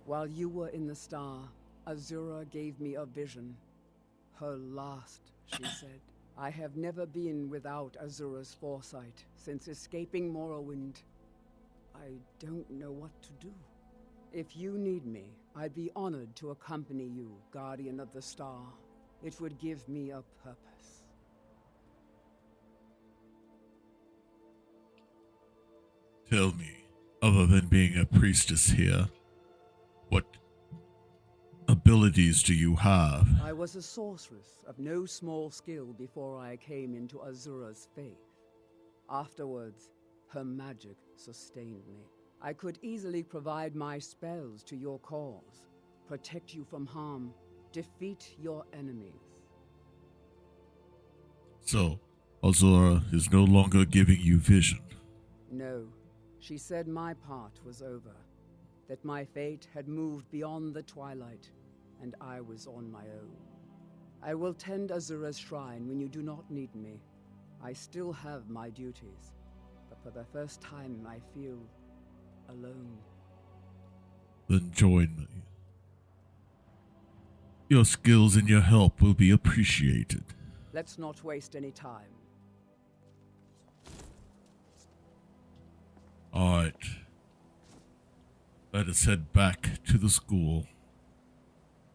While you were in the star, Azura gave me a vision. Her last, she said. I have never been without Azura's foresight since escaping Morrowind. I don't know what to do. If you need me, I'd be honored to accompany you, Guardian of the Star. It would give me a purpose. Tell me, other than being a priestess here, what abilities do you have? I was a sorceress of no small skill before I came into Azura's faith. Afterwards, her magic sustained me. I could easily provide my spells to your cause, protect you from harm, defeat your enemies. So, Azura is no longer giving you vision. No, she said my part was over, that my fate had moved beyond the twilight, and I was on my own. I will tend Azura's shrine when you do not need me. I still have my duties, but for the first time I feel alone. Then join me. Your skills and your help will be appreciated. Let's not waste any time. Alright. Let us head back to the school.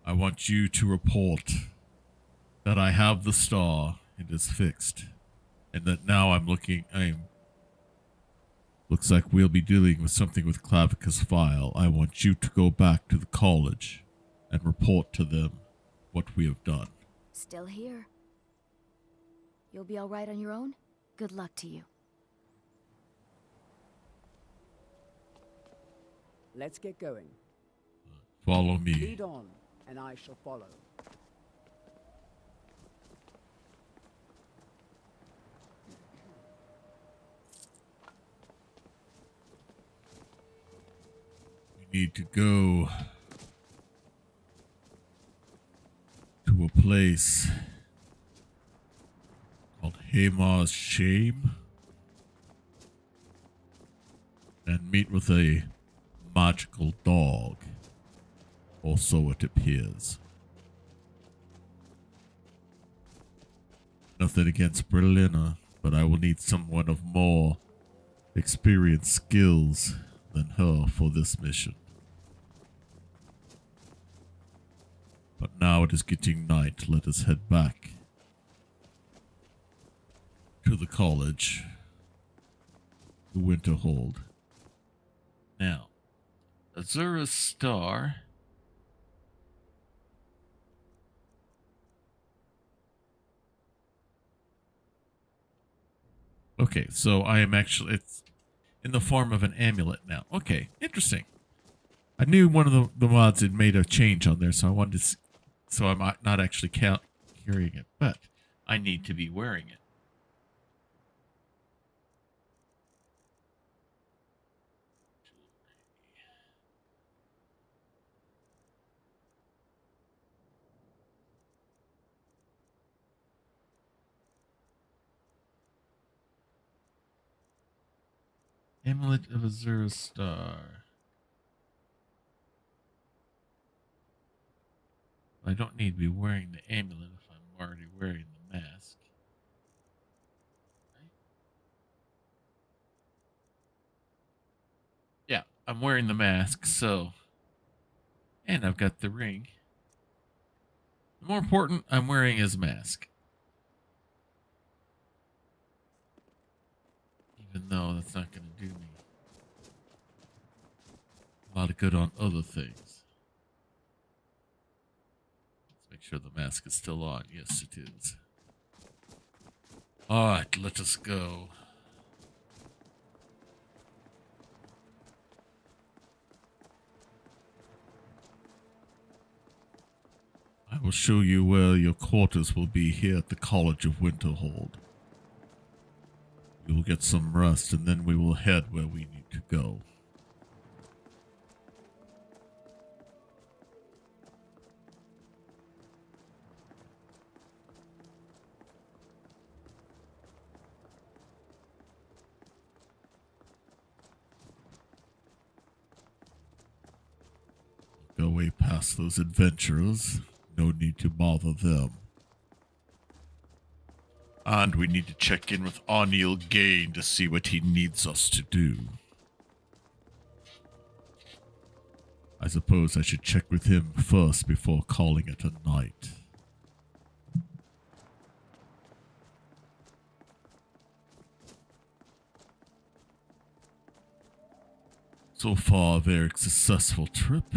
I want you to report that I have the star, it is fixed, and that now looks like we'll be dealing with something with Clavica's file. I want you to go back to the college and report to them what we have done. Still here. You'll be all right on your own? Good luck to you. Let's get going. Follow me. Lead on, and I shall follow. We need to go to a place called Hamar's Shame and meet with a magical dog, or so it appears. Nothing against Berlina, but I will need someone of more experienced skills than her for this mission. But now it is getting night. Let us head back to the college, to Winterhold. Now, Azura's star. Okay, so I am actually, it's in the form of an amulet now. Okay, interesting. I knew one of the mods had made a change on there, so I wanted to, so I'm not actually carrying it, but I need to be wearing it. Amulet of Azura's Star. I don't need to be wearing the amulet if I'm already wearing the mask. Right? Yeah, I'm wearing the mask, so... And I've got the ring. More important, I'm wearing his mask. Even though that's not going to do me a lot of good on other things. Let's make sure the mask is still on. Yes, it is. Alright, let us go. I will show you where your quarters will be here at the College of Winterhold. We will get some rest, and then we will head where we need to go. Go way past those adventurers. No need to bother them. And we need to check in with O'Neill Gain to see what he needs us to do. I suppose I should check with him first before calling it a night. So far, a very successful trip.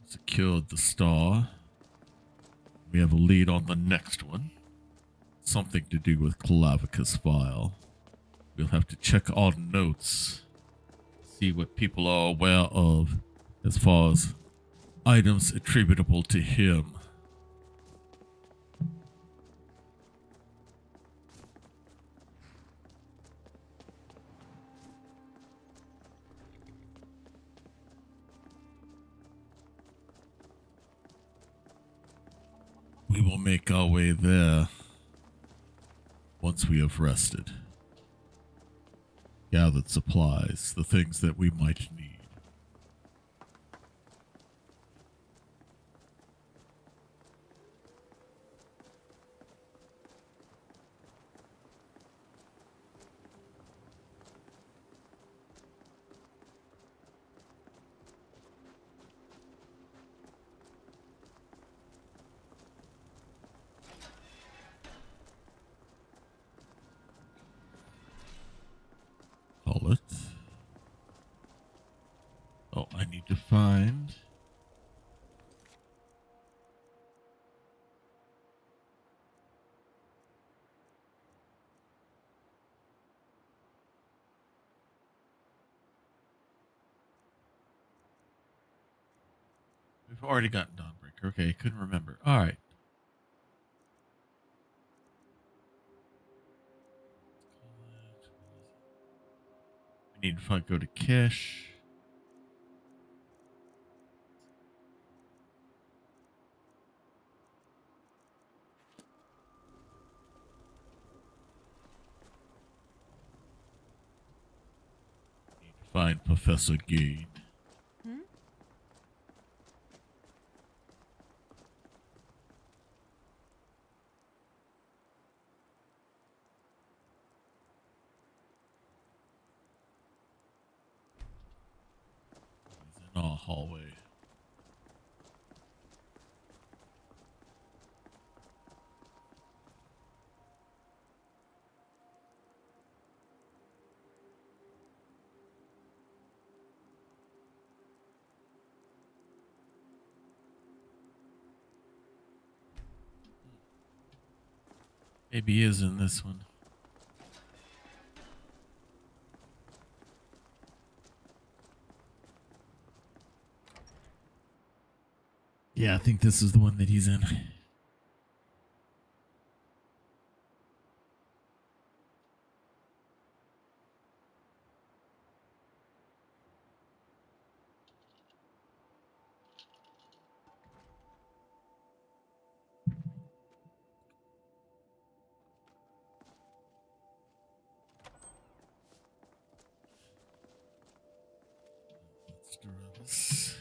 Secured the star. We have a lead on the next one. Something to do with Clavica's file. We'll have to check our notes. See what people are aware of as far as items attributable to him. We will make our way there once we have rested. Gathered supplies, the things that we might need. Call it. Oh, I need to find. We've already gotten Dawnbreaker. Okay, couldn't remember. All right. We need to go to Kish. Need to find Professor Gain. Our hallway. Maybe he is in this one. Yeah, I think this is the one that he's in. Let's do this.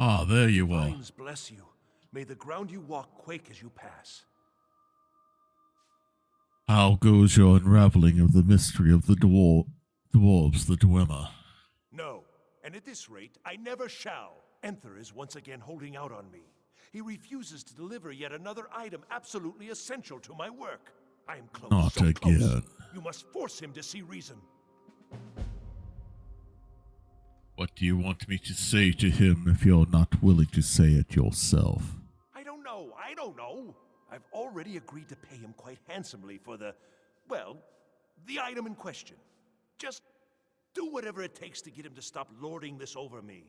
Ah, there you are. Vines bless you. May the ground you walk quake as you pass. How goes your unraveling of the mystery of the dwarves, the Dwemer? No, and at this rate, I never shall. Enther is once again holding out on me. He refuses to deliver yet another item absolutely essential to my work. I am close, Not so again. Close. You must force him to see reason. What do you want me to say to him if you're not willing to say it yourself? I don't know. I've already agreed to pay him quite handsomely for the item in question. Just do whatever it takes to get him to stop lording this over me.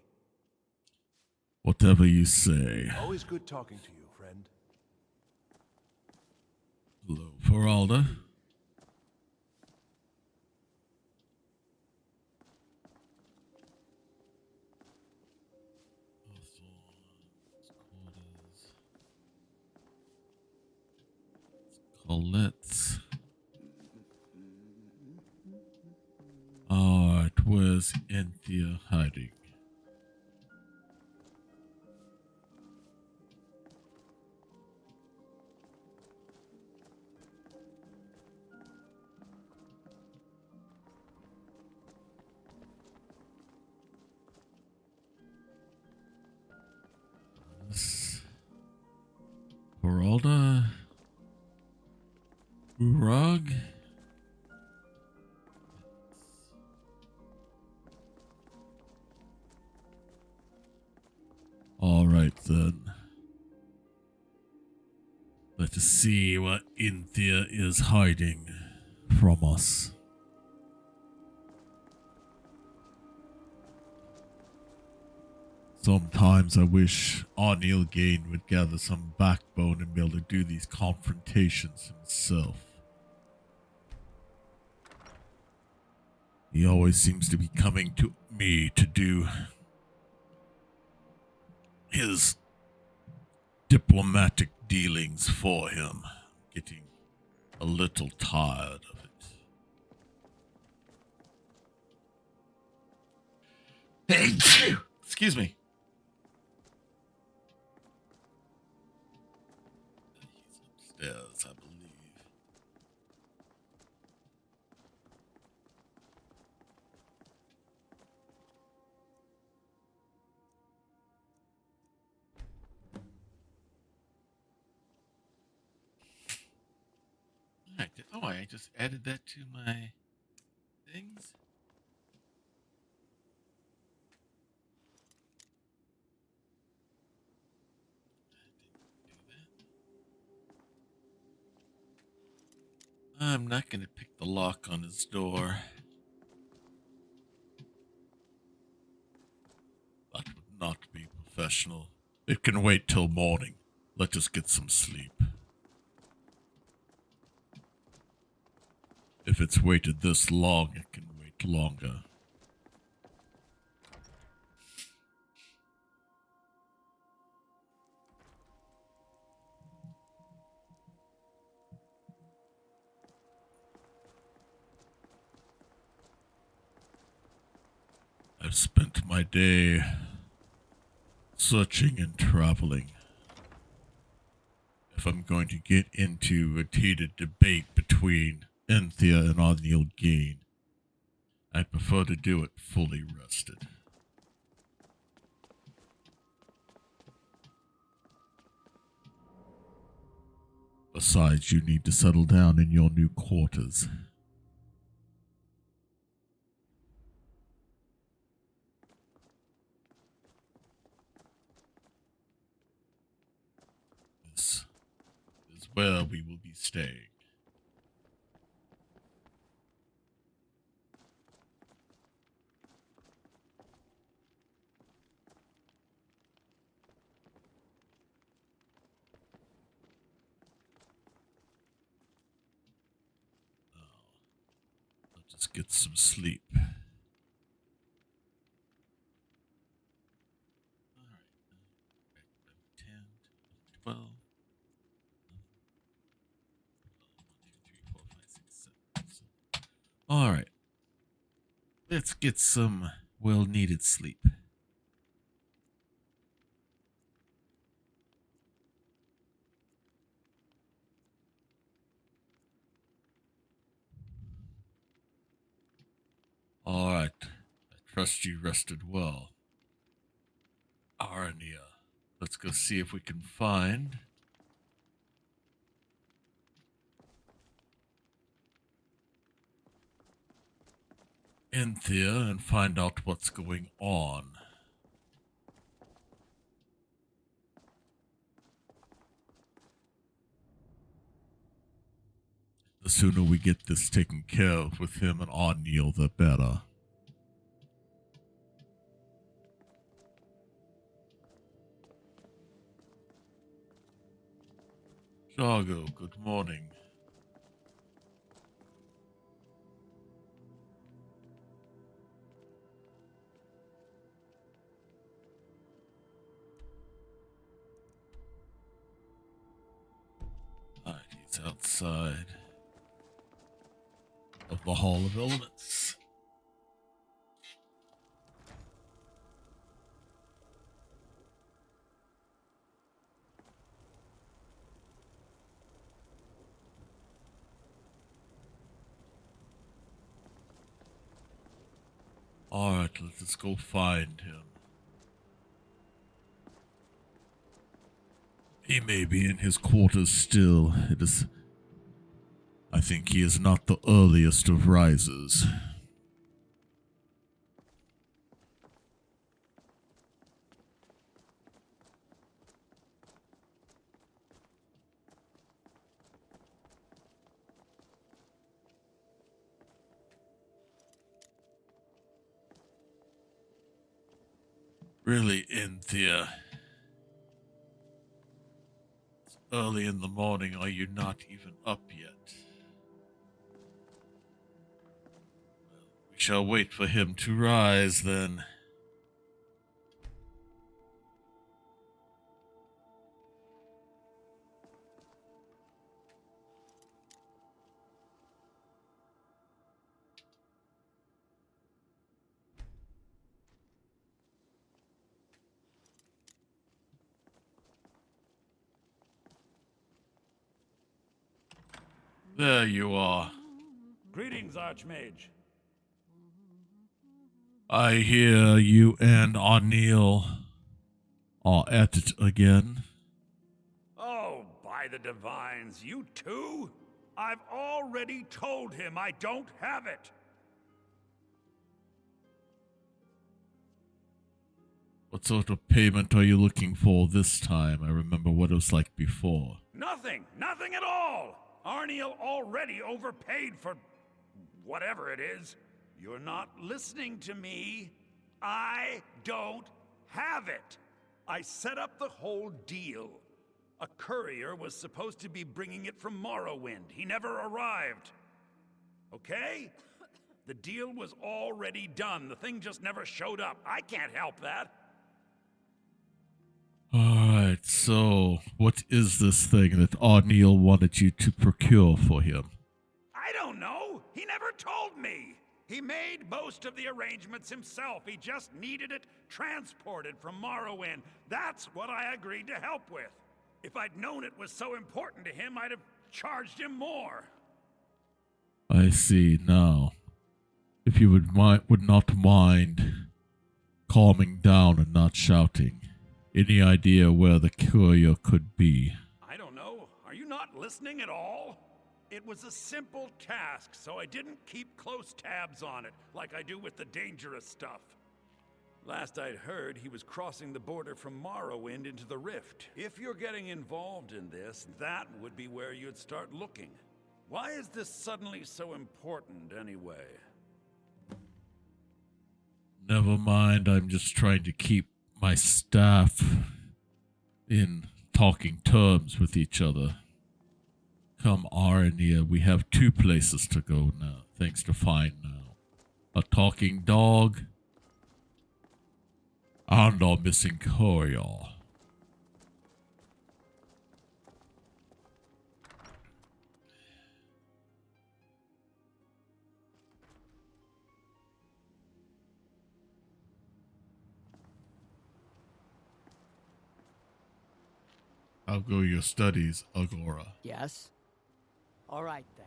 Whatever you say. Always good talking to you, friend. Hello, Feralda. Colette. Alright, where's is Anthea hiding? Geralda? Urag? All right then. Let us see what Inthea is hiding from us. Sometimes I wish Arnil Gain would gather some backbone and be able to do these confrontations himself. He always seems to be coming to me to do his diplomatic dealings for him. I'm getting a little tired of it. Hey, excuse me. He's upstairs, I believe. Oh, I just added that to my things. I'm not going to pick the lock on his door. That would not be professional. It can wait till morning. Let us get some sleep. If it's waited this long, it can wait longer. I've spent my day searching and traveling. If I'm going to get into a heated debate between Anthea and Arnil Gain, I prefer to do it fully rested. Besides, you need to settle down in your new quarters. This is where we will be staying. Let's get some sleep. Alright. 10, 12. 1, 2, 3, 4, 5, 6, 7. Alright. Let's get some well-needed sleep. Alright. I trust you rested well. Arnia. Let's go see if we can find Anthea and find out what's going on. The sooner we get this taken care of with him and Arnil, the better. Jargo, good morning. Alright, he's outside of the Hall of Elements. Alright, let us go find him. He may be in his quarters still. I think he is not the earliest of risers. Really, Anthea. It's early in the morning. Are you not even up yet? We shall wait for him to rise, then. There you are. Greetings, Archmage. I hear you and O'Neill are at it again. Oh, by the divines, you too? I've already told him I don't have it. What sort of payment are you looking for this time? I remember what it was like before. Nothing at all. Arniel already overpaid for whatever it is. You're not listening to me. I don't have it. I set up the whole deal. A courier was supposed to be bringing it from Morrowind. He never arrived. Okay? The deal was already done. The thing just never showed up. I can't help that. Alright, so what is this thing that O'Neill wanted you to procure for him? I don't know. He never told me. He made most of the arrangements himself. He just needed it transported from Morrowind. That's what I agreed to help with. If I'd known it was so important to him, I'd have charged him more. I see now. If you would not mind calming down and not shouting. Any idea where the courier could be? I don't know. Are you not listening at all? It was a simple task, so I didn't keep close tabs on it, like I do with the dangerous stuff. Last I'd heard, he was crossing the border from Morrowind into the Rift. If you're getting involved in this, that would be where you'd start looking. Why is this suddenly so important, anyway? Never mind, I'm just trying to keep my staff in talking terms with each other. Come, Arania, we have 2 places to go now, thanks to find now. A talking dog and our missing courier. How go your studies, Agora? Yes? All right, then.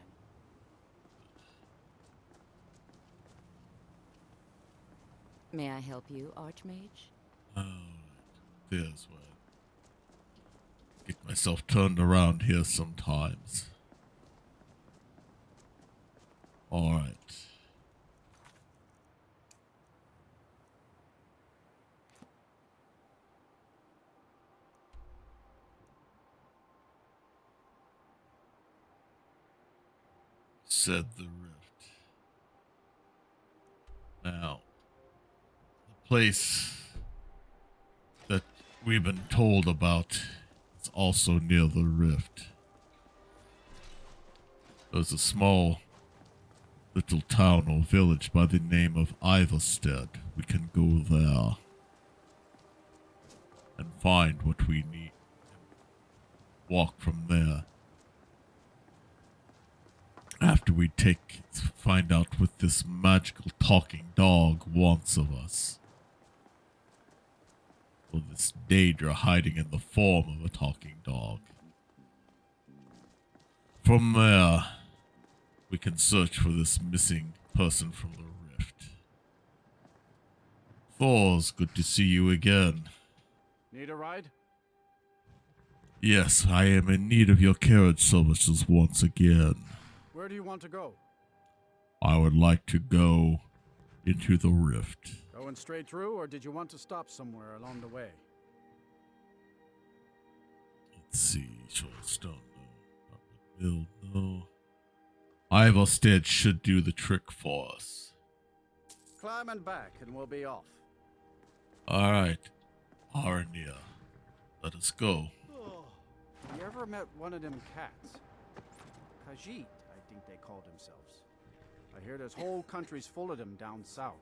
May I help you, Archmage? Oh, there's where I get myself turned around here sometimes. Alright. Said the rift. Now, the place that we've been told about is also near the rift. There's a small little town or village by the name of Iverstead. We can go there and find what we need. Walk from there. After we find out what this magical talking dog wants of us. Or this Daedra hiding in the form of a talking dog. From there, we can search for this missing person from the rift. Thors, good to see you again. Need a ride? Yes, I am in need of your carriage services once again. Where do you want to go? I would like to go into the rift. Going straight through, or did you want to stop somewhere along the way? Let's see, Shoalstone, no. Mill, no. Ivarstead should do the trick for us. Climb and back, and we'll be off. Alright, Arnia, let us go. You ever met one of them cats? Khajiit, I think they called themselves. I hear there's whole countries full of them down south.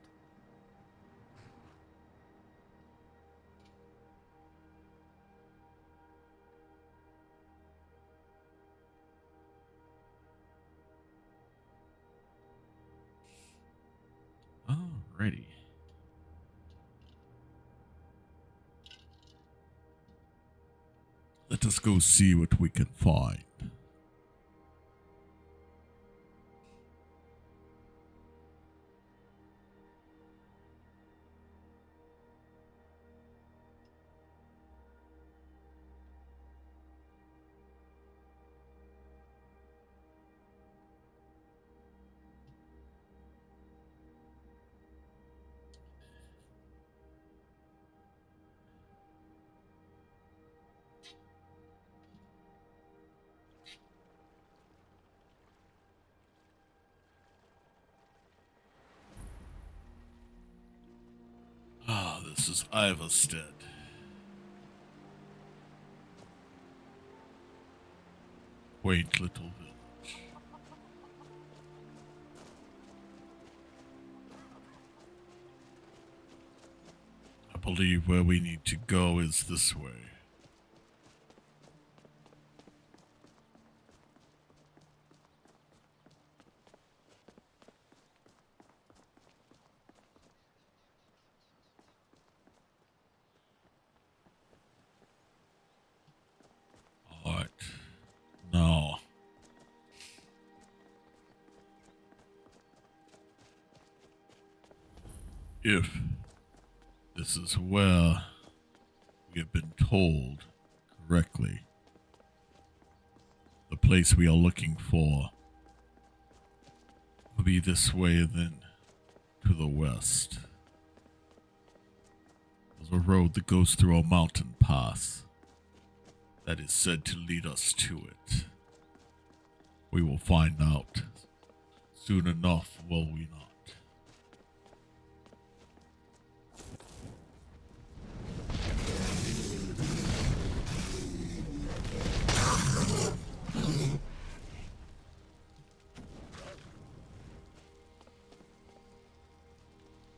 Alrighty. Let us go see what we can find. Ah, this is Ivarstead. Quaint little village. I believe where we need to go is this way. Alright. Now. If this is where we have been told correctly, the place we are looking for will be this way then to the west. There's a road that goes through a mountain pass that is said to lead us to it. We will find out soon enough, will we not?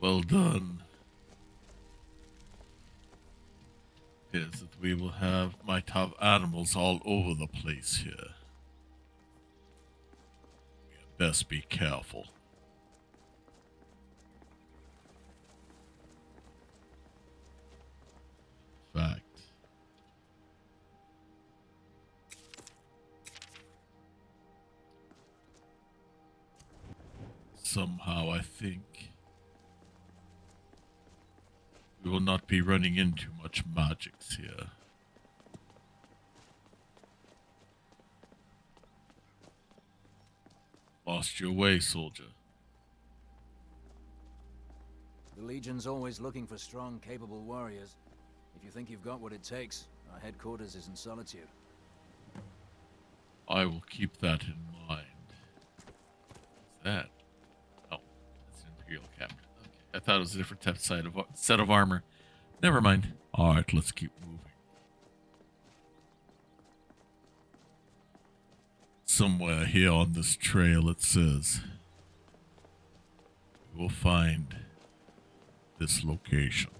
Well done. It is that we might have animals all over the place here. We had best be careful. In fact, somehow I think we will not be running into much magics here. Lost your way, soldier. The Legion's always looking for strong, capable warriors. If you think you've got what it takes, our headquarters is in Solitude. I will keep that in mind. What's that? Oh, that's an Imperial captain. Okay, I thought it was a different set of armor. Never mind. Alright, let's keep moving. Somewhere here on this trail it says we will find this location.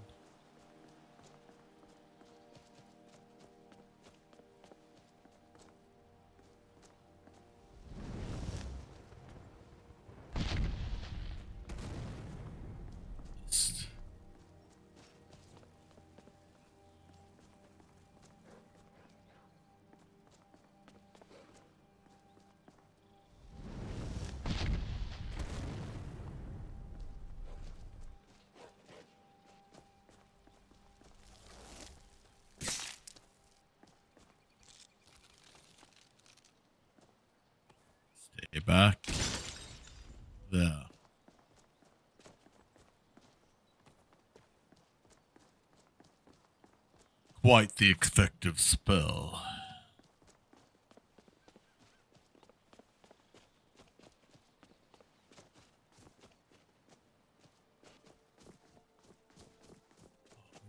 Okay, back there. Quite the effective spell.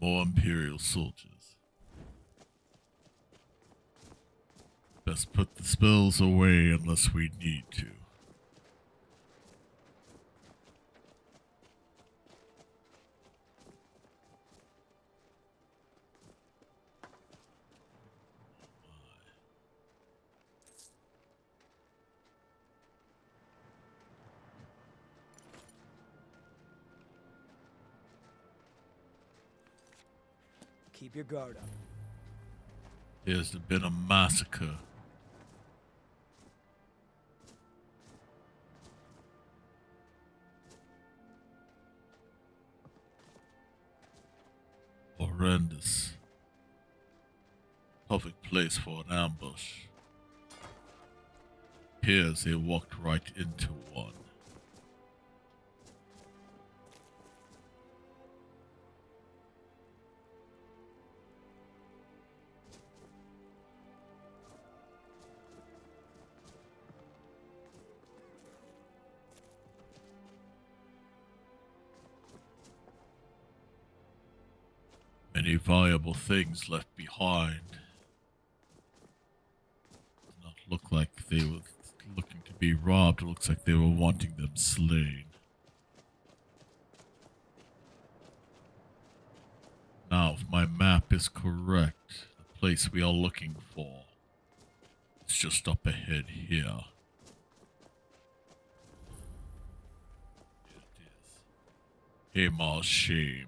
More Imperial soldiers. Best put the spells away unless we need to. Keep your guard up. There's been a massacre. Horrendous. Perfect place for an ambush. Appears they walked right into one. Many valuable things left behind. Did not look like they were looking to be robbed. It looks like they were wanting them slain. Now, if my map is correct, the place we are looking for is just up ahead here. It is Hamar's Shame.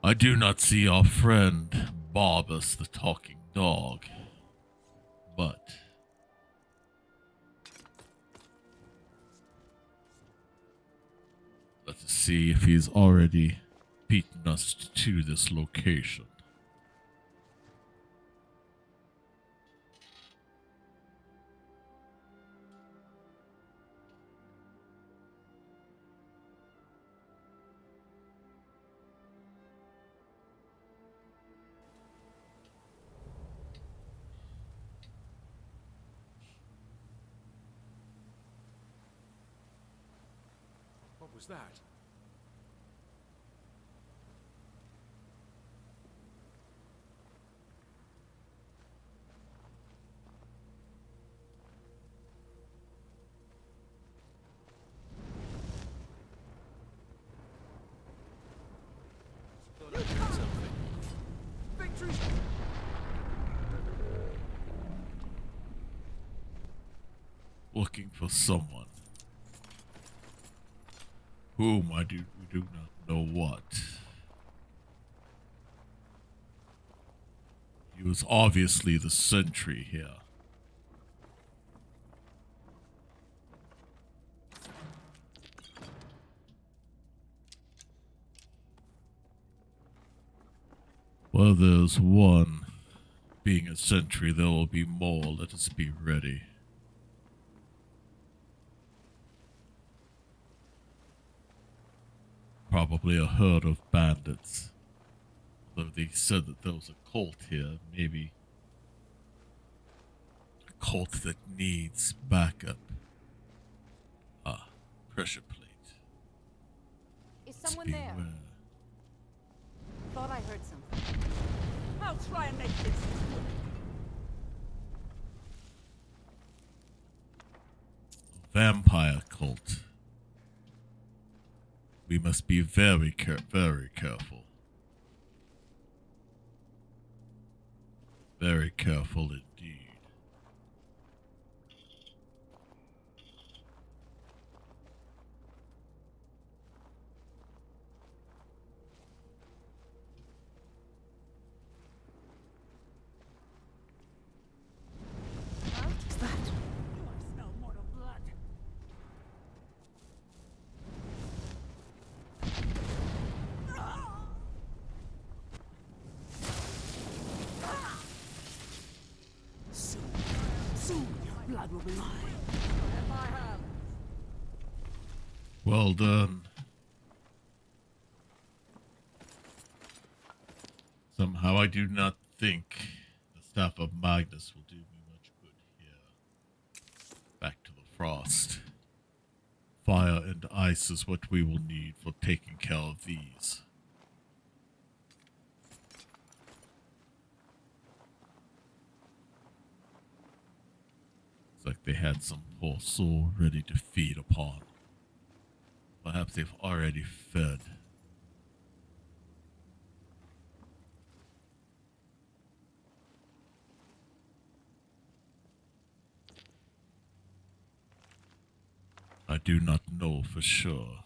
I do not see our friend Barbas the talking dog, but let's see if he's already beaten us to this location. What was that? Thought I heard something. Victory! Looking for someone. Whom we do not know what. He was obviously the sentry here. Well, there's one. Being a sentry, there will be more. Let us be ready. Probably a herd of bandits. Though they said that there was a cult here, maybe a cult that needs backup. Ah, pressure plate. Is someone there? Beware. Thought I heard something. I'll try and make this. Vampire cult. We must be very careful. Very careful indeed. What's that? I smell mortal blood. blood will be mine. Well done. Somehow I do not think the staff of Magnus will do me much good here. Back to the frost. Fire and ice is what we will need for taking care of these. It's like they had some poor soul ready to feed upon. Perhaps they've already fed. I do not know for sure.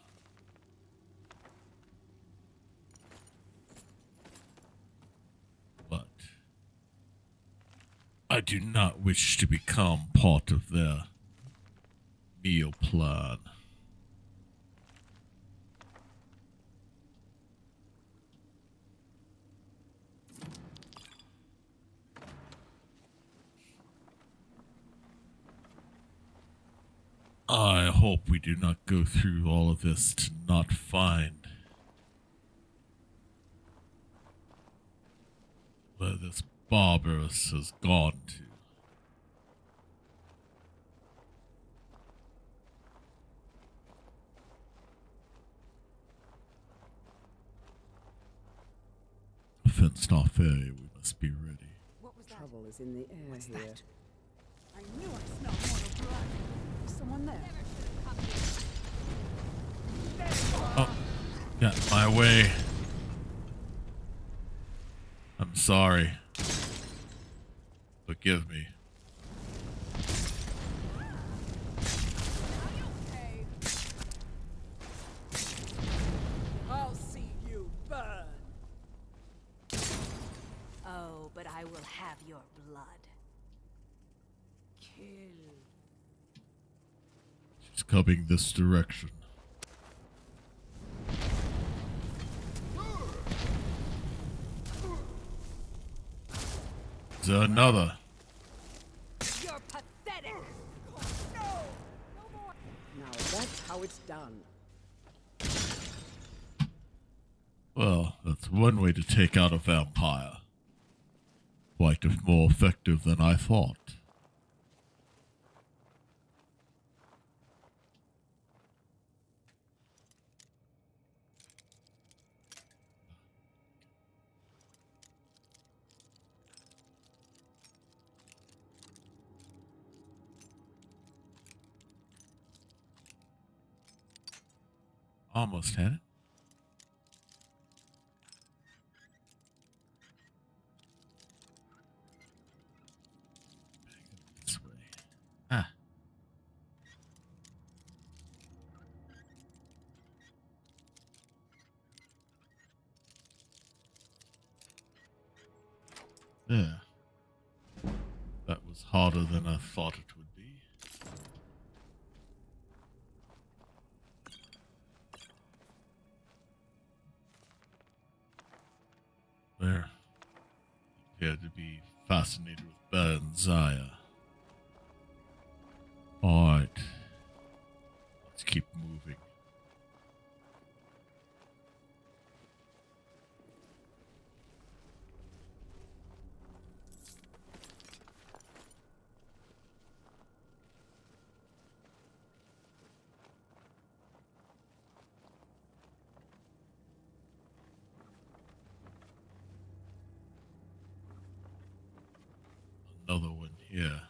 But I do not wish to become part of their meal plan. I hope we do not go through all of this to not find where this barbarous has gone to. Fenced off area, we must be ready. What was that? Trouble is in the air. What's here. That? I knew I smelled mortal blood. Is someone there? Oh, got my way. I'm sorry. Forgive me. I'll see you burn. Oh, but I will have your blood. Kill. She's coming this direction. Is there another? You're pathetic. No. No more. Now that's how it's done. Well, that's one way to take out a vampire. Quite more effective than I thought. Almost had it. This way. Ah. There. That was harder than I thought it would be. There. Appeared to be fascinated with Banzaya. Alright. Let's keep moving. Another one here.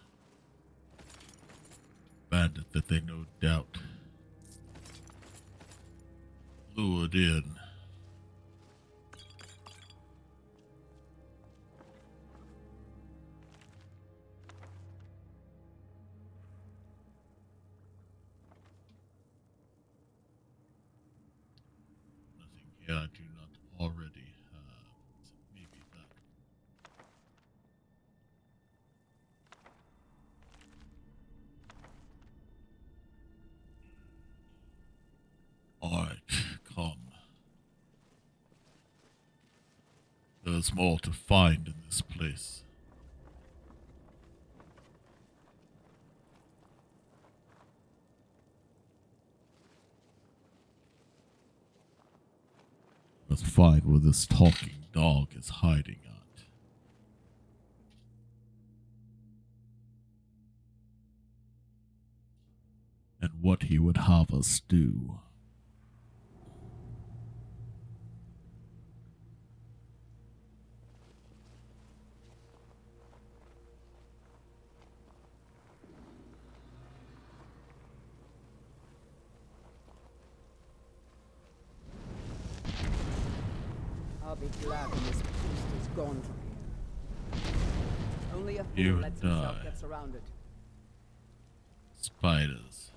Bandit that they no doubt lured in. Nothing here I do not already have. Maybe that. Alright, come. There's more to find in this place. Let's find where this talking dog is hiding at. And what he would have us do. I'll be glad when this beast is gone from here. Only a You fool would lets himself die. get surrounded. Spiders.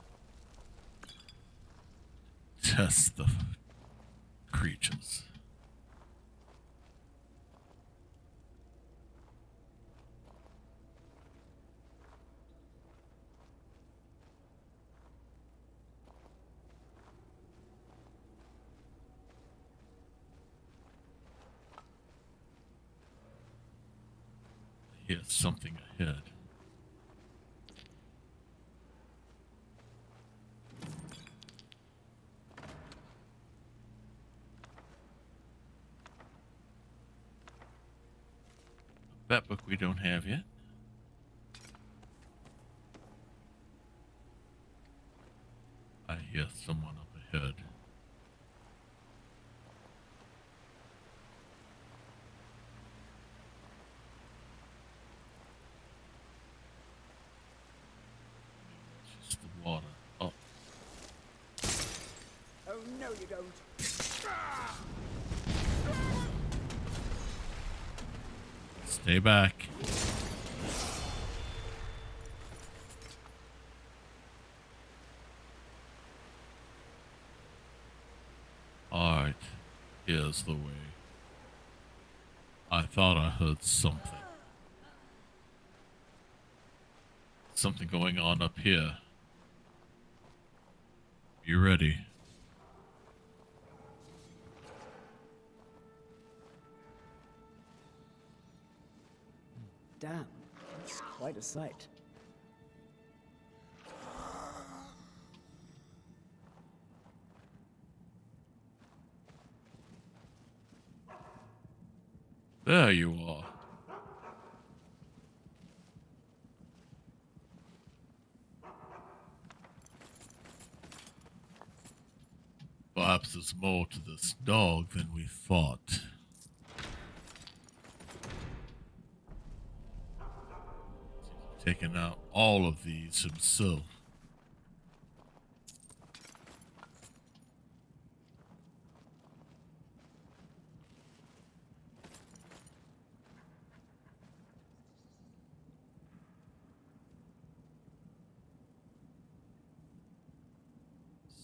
Test the creatures. Here's something ahead. That book we don't have yet. I hear someone up ahead. It's just the water. Oh, Oh, no, you don't. stay back. Alright, here's the way. I thought I heard something. Something going on up here. You ready? Damn, that's quite a sight. There you are. Perhaps there's more to this dog than we thought. Taking out all of these himself.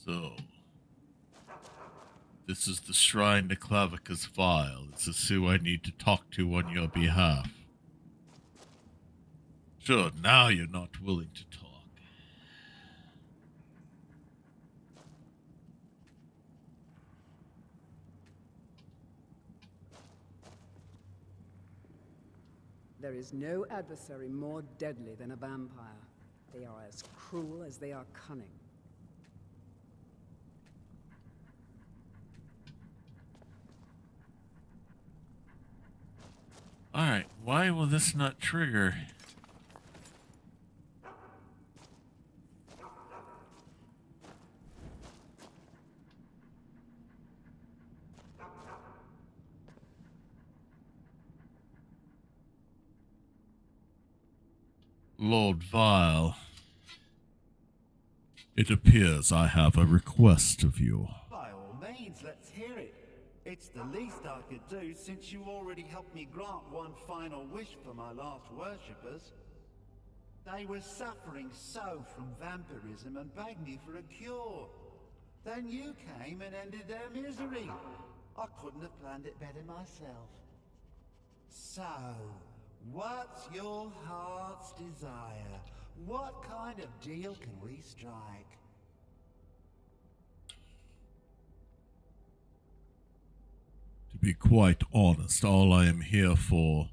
So, this is the shrine to Clavica's file. This is who I need to talk to on your behalf. Sure, now you're not willing to talk. There is no adversary more deadly than a vampire. They are as cruel as they are cunning. Alright, why will this not trigger? Lord Vile, it appears I have a request of you. By all means, let's hear it. It's the least I could do since you already helped me grant one final wish for my last worshippers. They were suffering so from vampirism and begged me for a cure. Then you came and ended their misery. I couldn't have planned it better myself. So, what's your heart's desire? What kind of deal can we strike? To be quite honest, all I am here for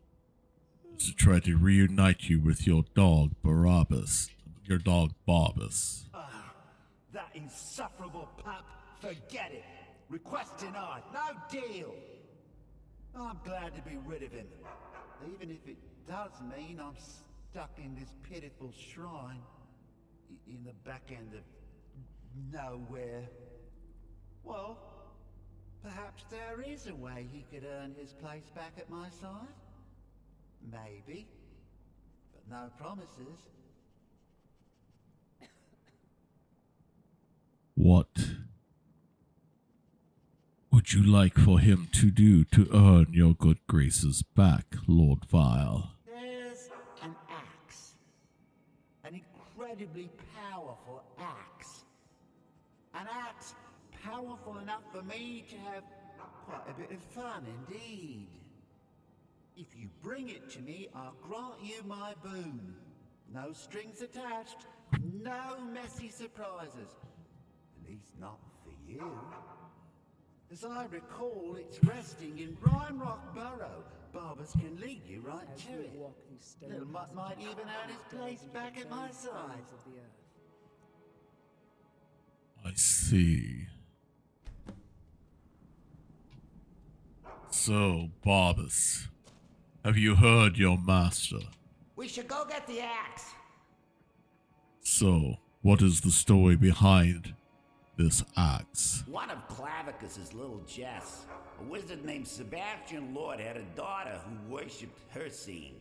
is to try to reunite you with your dog, Barabbas. Your dog, Barbas. Ah, that insufferable pup. Forget it. Request denied. No deal. I'm glad to be rid of him. Even if it does mean I'm stuck in this pitiful shrine. In the back end of nowhere. Well, perhaps there is a way he could earn his place back at my side. Maybe. But no promises. What would you like for him to do to earn your good graces back, Lord Vile? There's an axe. An incredibly powerful axe. An axe powerful enough for me to have quite a bit of fun indeed. If you bring it to me, I'll grant you my boon. No strings attached, no messy surprises. At least not for you. As I recall, it's resting in Rime Rock Burrow. Barbers can lead you right to it. Little Mutt might even earn his place back at my side. I see. So, Barbus, have you heard your master? We should go get the axe. So, what is the story behind this axe? One of Clavicus's little Jess, a wizard named Sebastian Lord, had a daughter who worshipped her scene.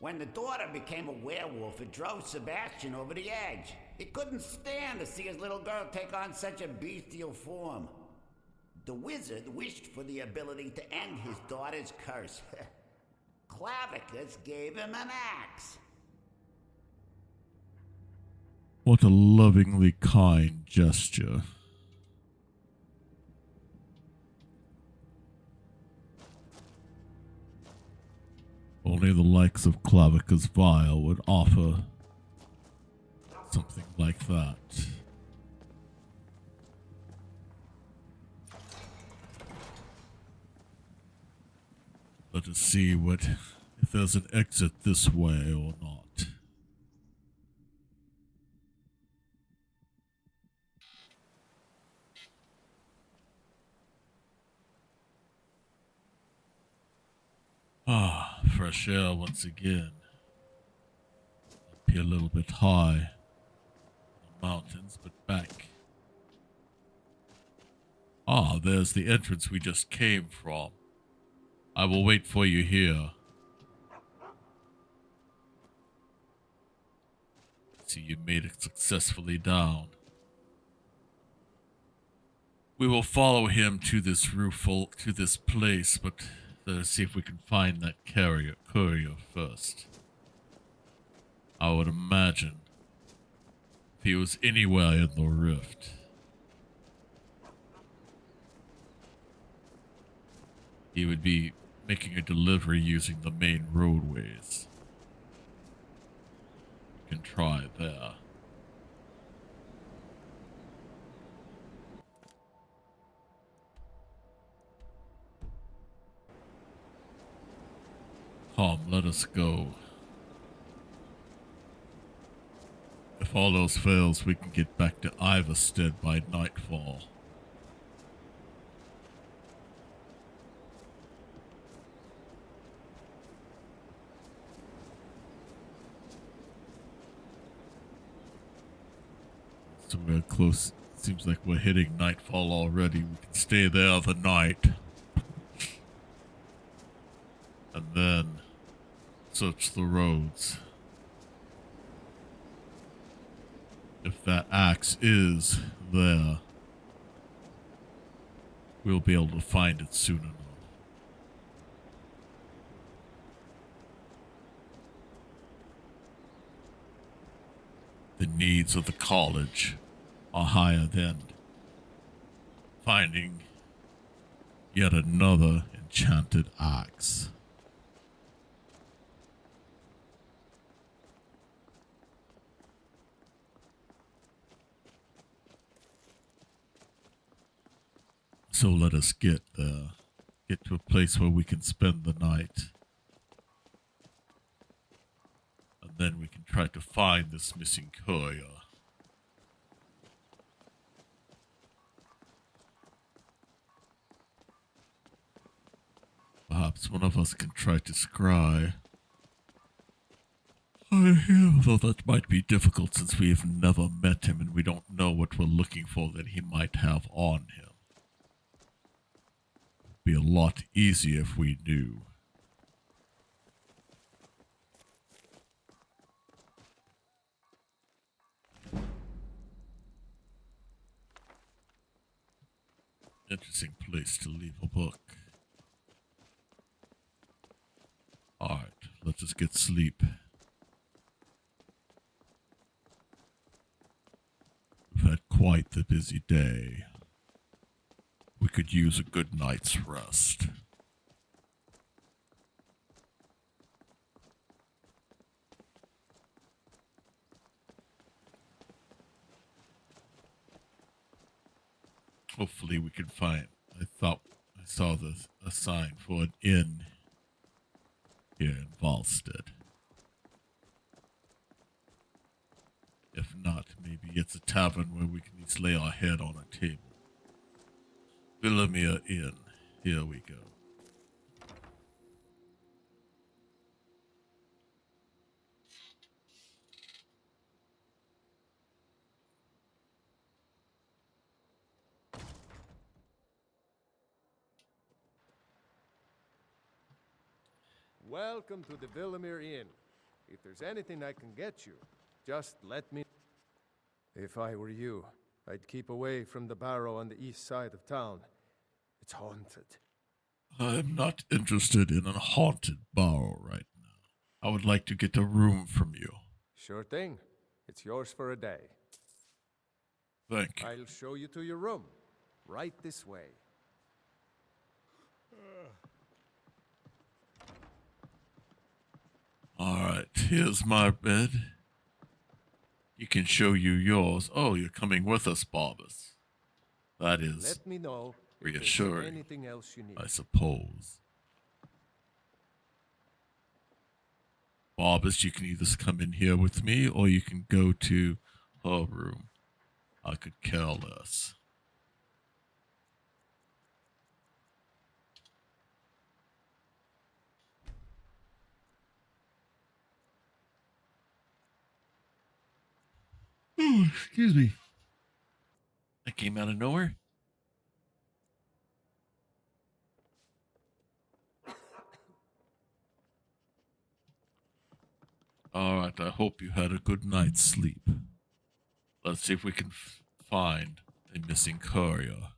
When the daughter became a werewolf, it drove Sebastian over the edge. He couldn't stand to see his little girl take on such a bestial form. The wizard wished for the ability to end his daughter's curse. Clavicus gave him an axe. What a lovingly kind gesture. Only the likes of Clavicus Vile would offer something like that. Let us see if there's an exit this way or not. Ah, fresh air once again. Up here a little bit high in the mountains, but back. Ah, there's the entrance we just came from. I will wait for you here. See, you made it successfully down. We will follow him to this to this place, but let's see if we can find that courier first. I would imagine if he was anywhere in the rift, he would be making a delivery using the main roadways. We can try there. Come, let us go. If all else fails, we can get back to Iverstead by nightfall. So we're close. Seems like we're hitting nightfall already. We can stay there the night. And then search the roads. If that axe is there, we'll be able to find it soon enough. The needs of the college are higher than finding yet another enchanted axe. So let us get to a place where we can spend the night. And then we can try to find this missing courier. Perhaps one of us can try to scry. Though that might be difficult since we have never met him and we don't know what we're looking for that he might have on him. It'd be a lot easier if we knew. Interesting place to leave a book. Alright, let's just get sleep. We've had quite the busy day. We could use a good night's rest. Hopefully we can find. I thought I saw a sign for an inn here in Volstead. If not, maybe it's a tavern where we can each lay our head on a table. Villamere Inn. Here we go. Welcome to the Villamere Inn. If there's anything I can get you, just let me... If I were you, I'd keep away from the barrow on the east side of town. It's haunted. I'm not interested in a haunted barrow right now. I would like to get a room from you. Sure thing. It's yours for a day. Thank you. I'll show you to your room. Right this way. Alright, here's my bed. You can show you yours. Oh, you're coming with us, Barbas. That is Let me know if reassuring, there's anything else you need. I suppose. Barbas, you can either come in here with me or you can go to her room. I could care less. Oh, excuse me. That came out of nowhere. Alright, I hope you had a good night's sleep. Let's see if we can find a missing courier.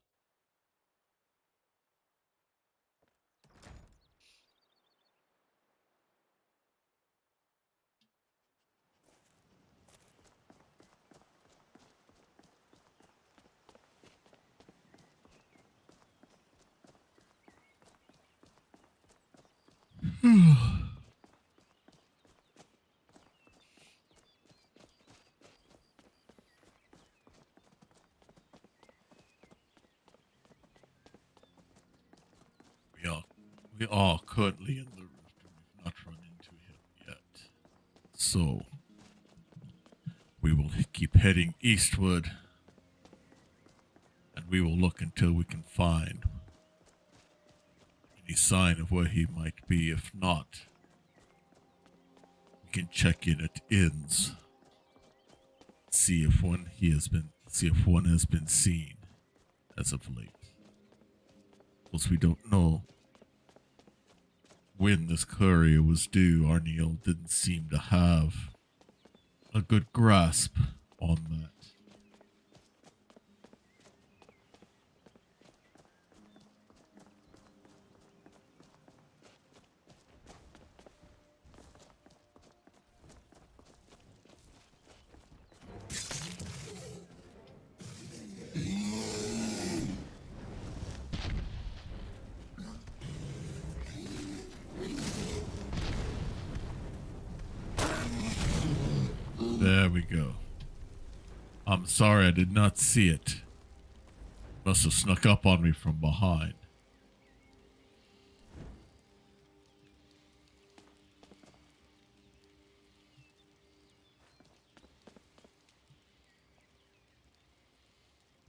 We are currently in the rift and we've not run into him yet. So, we will keep heading eastward and we will look until we can find any sign of where he might be. If not, we can check in at inns, see if one has been seen as of late. Because we don't know when this courier was due. Arniel didn't seem to have a good grasp on that. There we go. I'm sorry I did not see it. Must have snuck up on me from behind.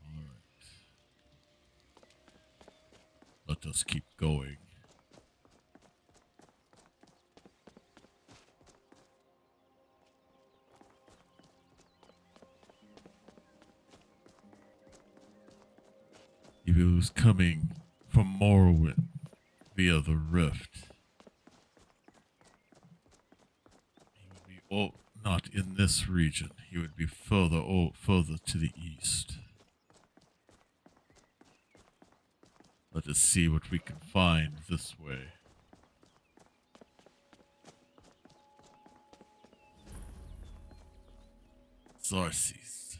Alright. Let us keep going. believe it was coming from Morrowind via the rift. He would be not in this region. He would be further to the east. Let us see what we can find this way. Sources.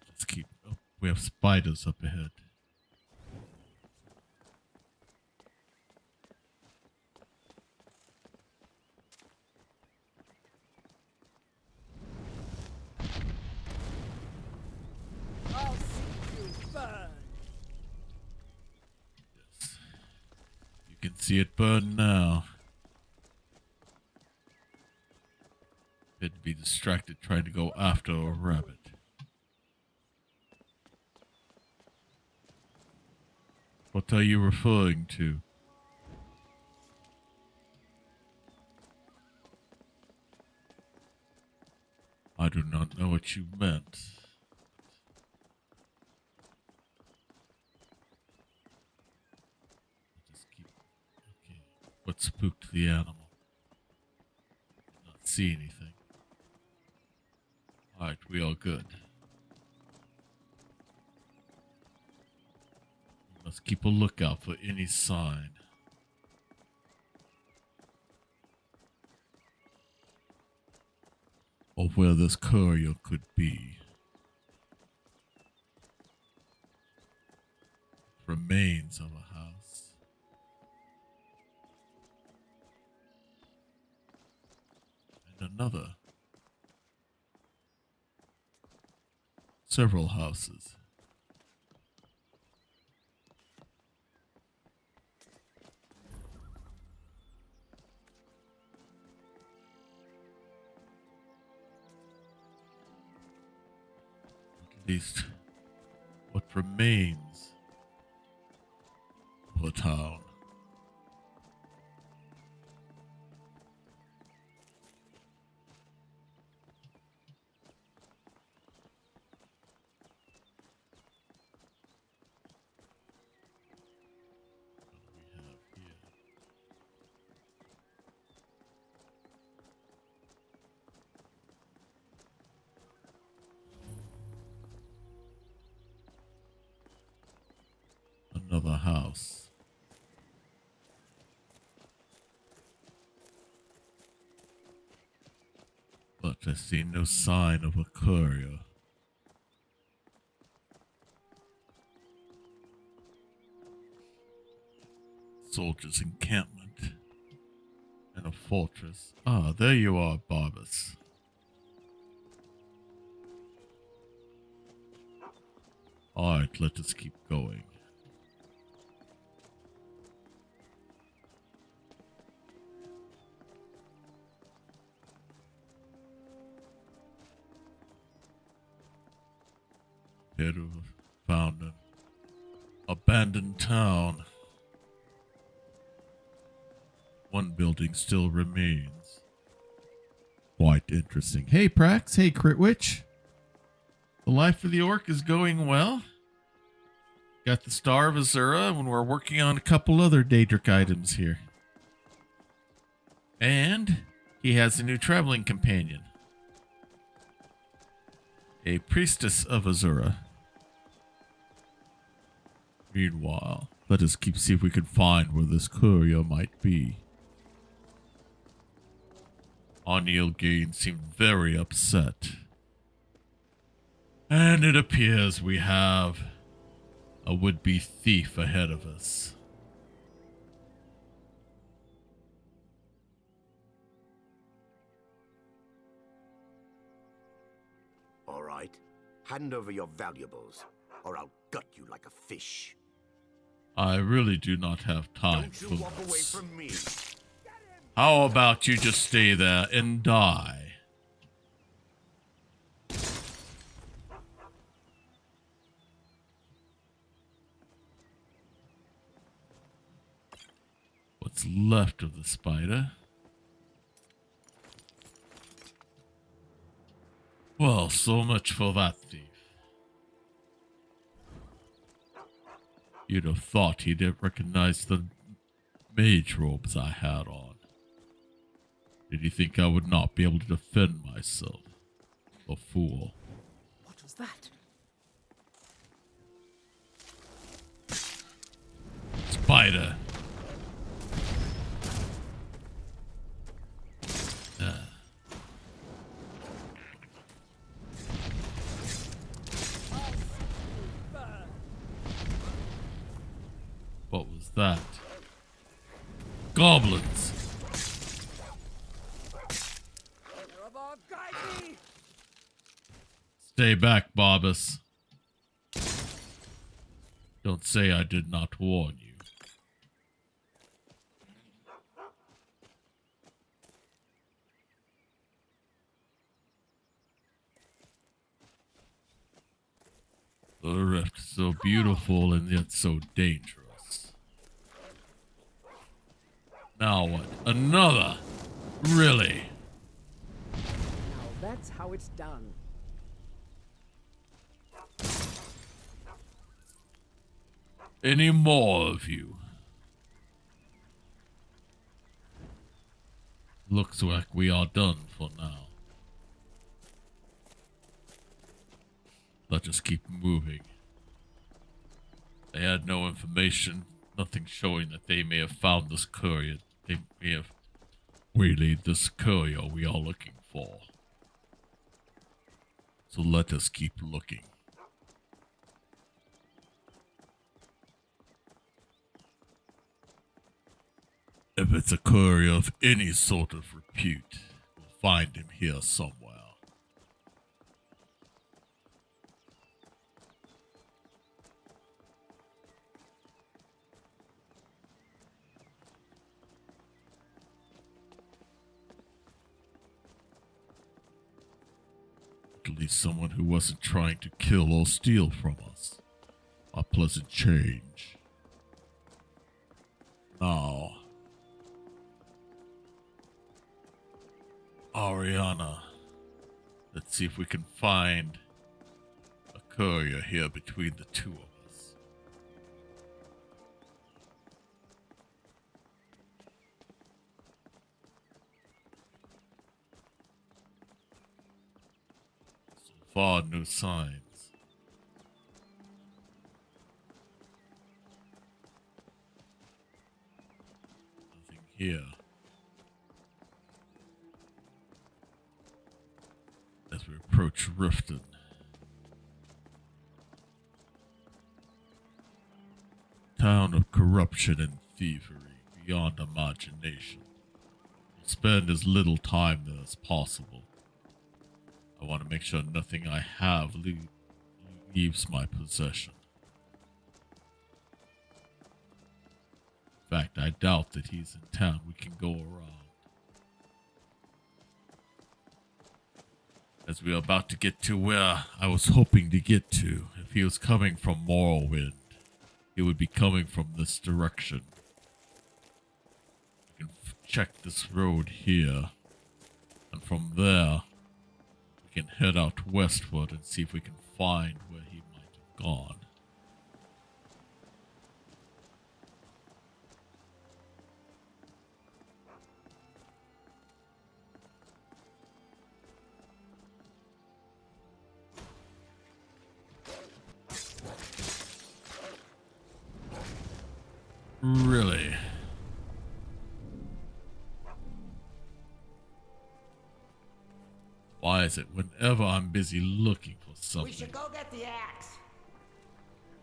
Let's keep. Oh, we have spiders up ahead. I'll see you burn. Yes. You can see it burn now. It'd be distracted trying to go after a rabbit. What are you referring to? I do not know what you meant. Just keep. Okay. What spooked the animal? Did not see anything. Alright, we are good. We must keep a lookout for any sign. Of where this courier could be. Remains of a house. And another. Several houses. At least what remains of a town. Another house. But I see no sign of a courier. Soldiers' encampment. And a fortress. Ah, there you are, Barbas. Alright, let us keep going. Here to have found an abandoned town. One building still remains. Quite interesting. Hey, Prax. Hey, Critwitch. The life of the orc is going well. Got the Star of Azura, and we're working on a couple other Daedric items here. And he has a new traveling companion. A priestess of Azura. Meanwhile, let us see if we can find where this courier might be. O'Neill Gain seemed very upset. And it appears we have a would-be thief ahead of us. All right. Hand over your valuables, or I'll gut you like a fish. I really do not have time Don't you for walk away this. from me. How about you just stay there and die? what's left of the spider. Well, so much for that thief. You'd have thought he'd have recognized the mage robes I had on. Did he think I would not be able to defend myself? A fool. What was that? Spider. What was that? Goblins. Stay back, Barbas. Don't say I did not warn you. The rift, so beautiful and yet so dangerous. Now what? Another? Really? Now that's how it's done. Any more of you? Looks like we are done for now. Let us keep moving. They had no information, nothing showing that they may have found this courier. They may have waylaid this courier we are looking for. So let us keep looking. If it's a courier of any sort of repute, we'll find him here somewhere. At least someone who wasn't trying to kill or steal from us. A pleasant change. Now, Ariana, let's see if we can find a courier here between the two of us. So far, no signs. Nothing here. As we approach Riften. Town of corruption and thievery beyond imagination. We'll spend as little time there as possible. I want to make sure nothing I have leaves my possession. In fact, I doubt that he's in town. We can go around. As we are about to get to where I was hoping to get to, if he was coming from Morrowind, he would be coming from this direction. We can check this road here, and from there, we can head out westward and see if we can find where he might have gone. Really? Why is it whenever I'm busy looking for something? We should go get the axe.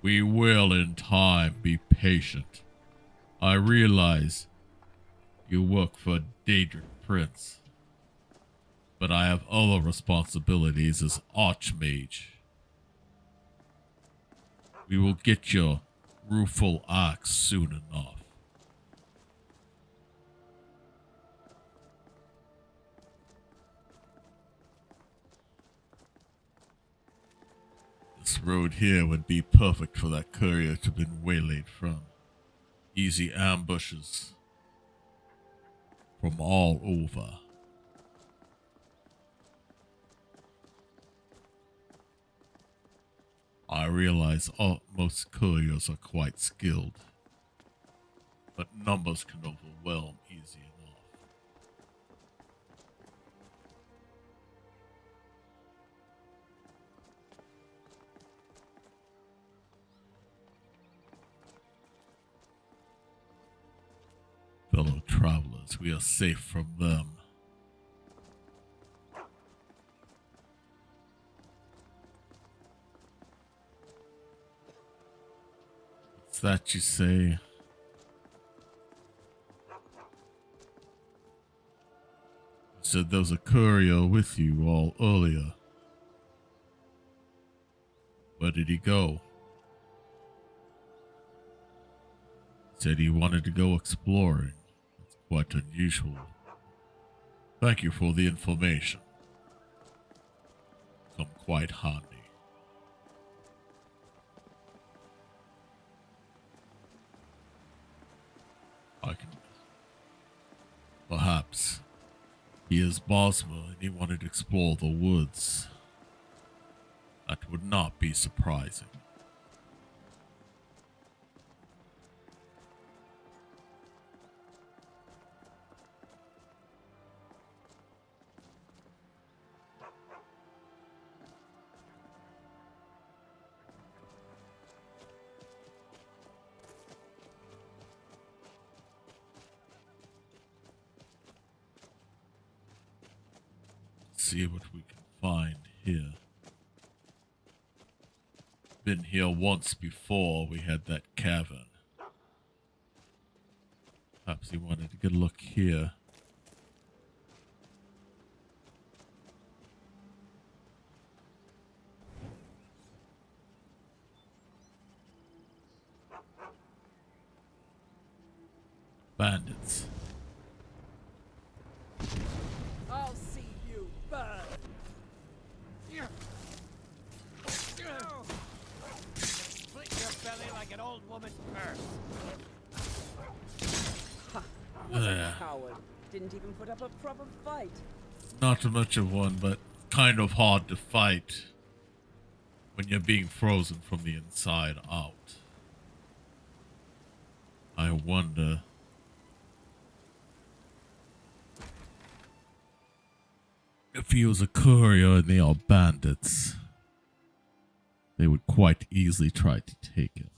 We will in time. Be patient. I realize you work for Daedric Prince, but I have other responsibilities as Archmage. We will get your rueful axe soon enough. This road here would be perfect for that courier to have been waylaid from. Easy ambushes. from all over. I realize most couriers are quite skilled, but numbers can overwhelm easy enough. Fellow travelers, we are safe from them. What's that you say? You said there was a courier with you all earlier. Where did he go? Said he wanted to go exploring. That's quite unusual. Thank you for the information. Come quite handy. I can... Perhaps. He is Bosma and he wanted to explore the woods. That would not be surprising. See what we can find here. Been here once before. We had that cavern. Perhaps he wanted to get a look here. Bandits. I'll see you burn. Split your belly like an old woman's purse. What a coward. Didn't even put up a proper fight. Not much of one, but kind of hard to fight when you're being frozen from the inside out. I wonder... if he was a courier and they are bandits, they would quite easily try to take him.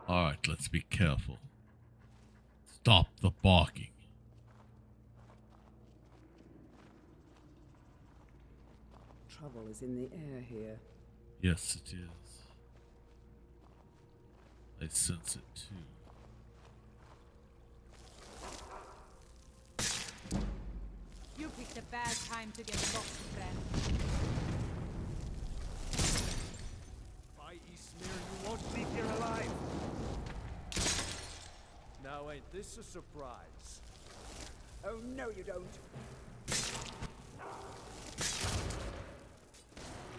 Alright, let's be careful. Stop the barking. Trouble is in the air here. Yes, it is. I sense it too. You picked a bad time to get lost, friend. By Eastmere, you won't leave here alive. Now ain't this a surprise? Oh, no you don't.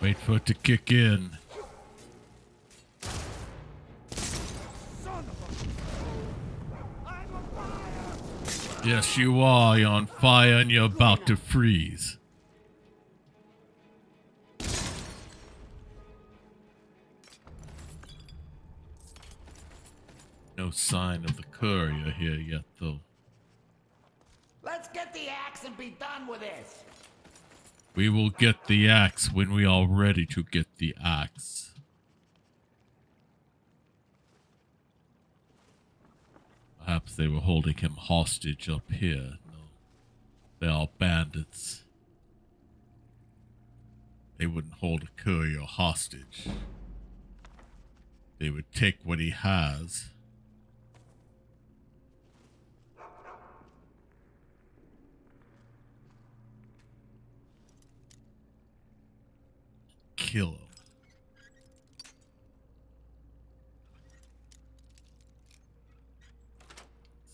Wait for it to kick in. Yes, you are. You're on fire and you're about to freeze. No sign of the courier here yet, though. Let's get the axe and be done with this. We will get the axe when we are ready to get the axe. Perhaps they were holding him hostage up here. No, they are bandits. They wouldn't hold a courier hostage. They would take what he has. Kill him.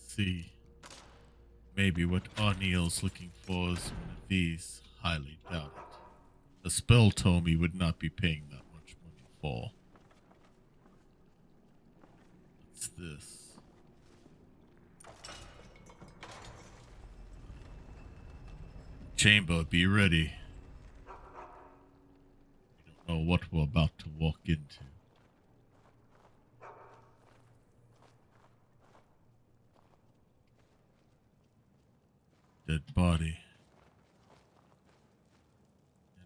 See, maybe what O'Neill's looking for is one of these. Highly doubt it. The spell tome he would not be paying that much money for. this? Chamber, be ready. We don't know what we're about to walk into. Dead body.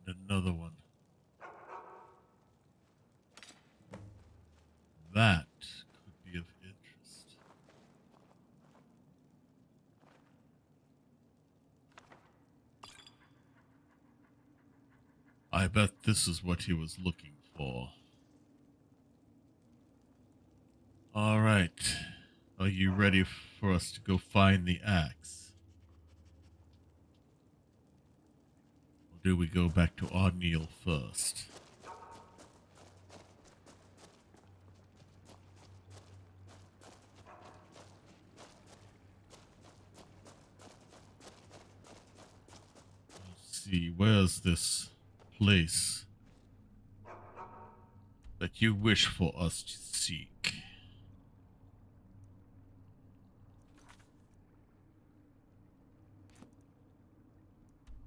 And another one. That could be of interest. I bet this is what he was looking for. All right. Are you ready for us to go find the axe? Or do we go back to Arneal first? Let's see, where's this place that you wish for us to seek?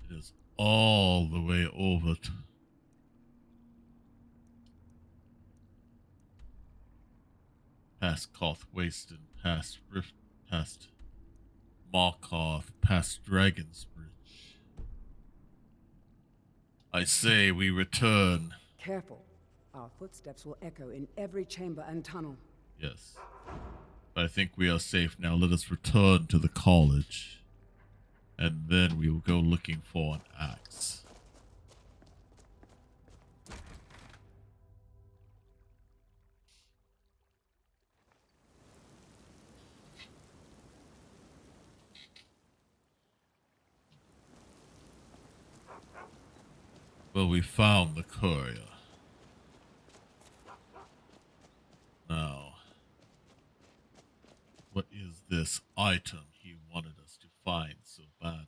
It is all the way over to past Koth Wasted, past Rift, past Markarth, past Dragon's Bridge. I say we return. Careful. Our footsteps will echo in every chamber and tunnel. Yes. But I think we are safe now. Let us return to the college. And then we will go looking for an axe. Well, we found the courier. Now, what is this item he wanted us to find so badly?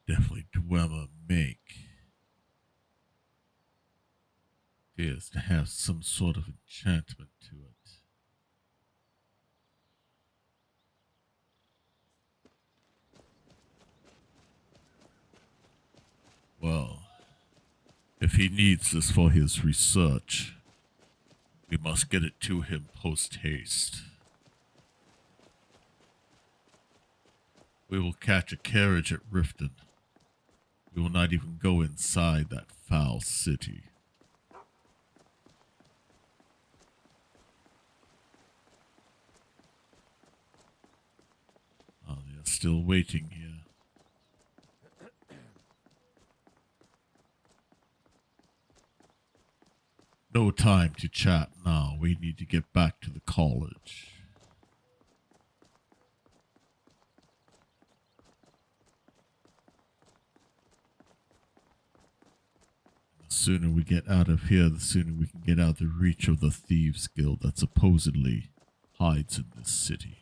Definitely Dwemer make. Appears to have some sort of enchantment to it. Well, if he needs this for his research, we must get it to him post-haste. We will catch a carriage at Riften. We will not even go inside that foul city. Oh, they are still waiting here. No time to chat now. We need to get back to the college. The sooner we get out of here, the sooner we can get out of the reach of the Thieves Guild that supposedly hides in this city.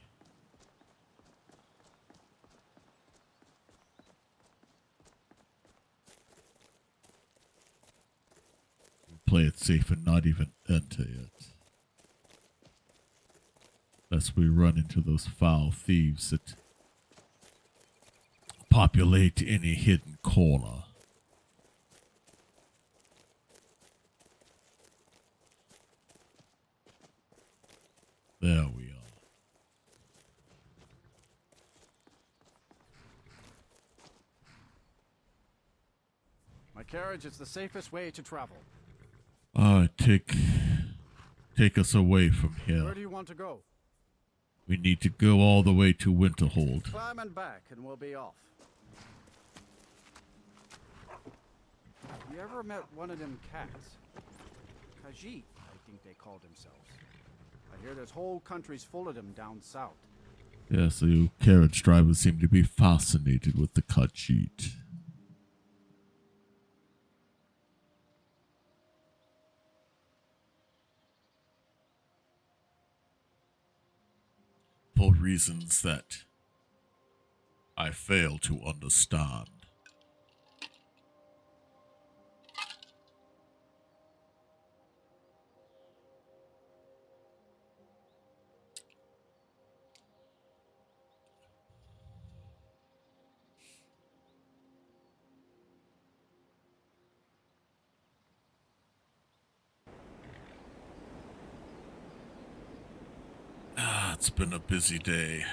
Play it safe and not even enter it. Lest we run into those foul thieves that populate any hidden corner. There we are. My carriage is the safest way to travel. Take us away from here. Where do you want to go? We need to go all the way to Winterhold. Climb and back, and we'll be off. You ever met one of them cats? Khajiit, I think they called themselves. I hear there's whole countries full of them down south. Yes, the carriage drivers seem to be fascinated with the Khajiit. For reasons that I fail to understand. It's been a busy day.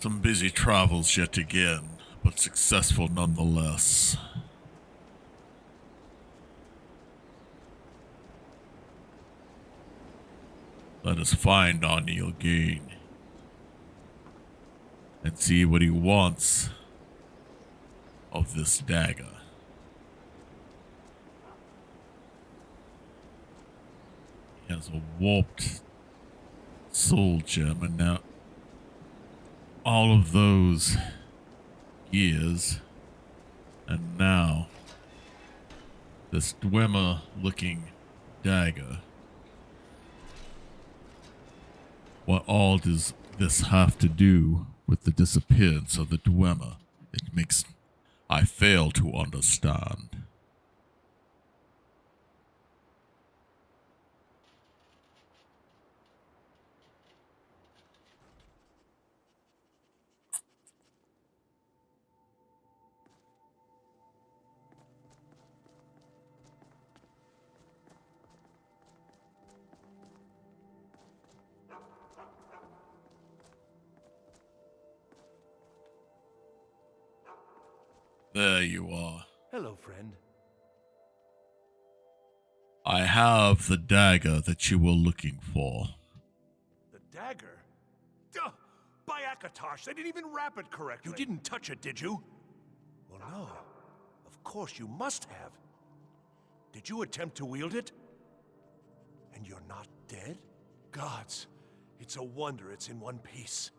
Some busy travels yet again, but successful nonetheless. Let us find Arnie again and see what he wants of this dagger. He has a warped soul gem, and now all of those years, and now this Dwemer looking dagger. What all does this have to do with the disappearance of the Dwemer? I fail to understand. There you are. Hello, friend. I have the dagger that you were looking for. The dagger? Duh! By Akatosh, they didn't even wrap it correctly. You didn't touch it, did you? Well, no. Of course you must have. Did you attempt to wield it? And you're not dead? Gods, it's a wonder it's in one piece.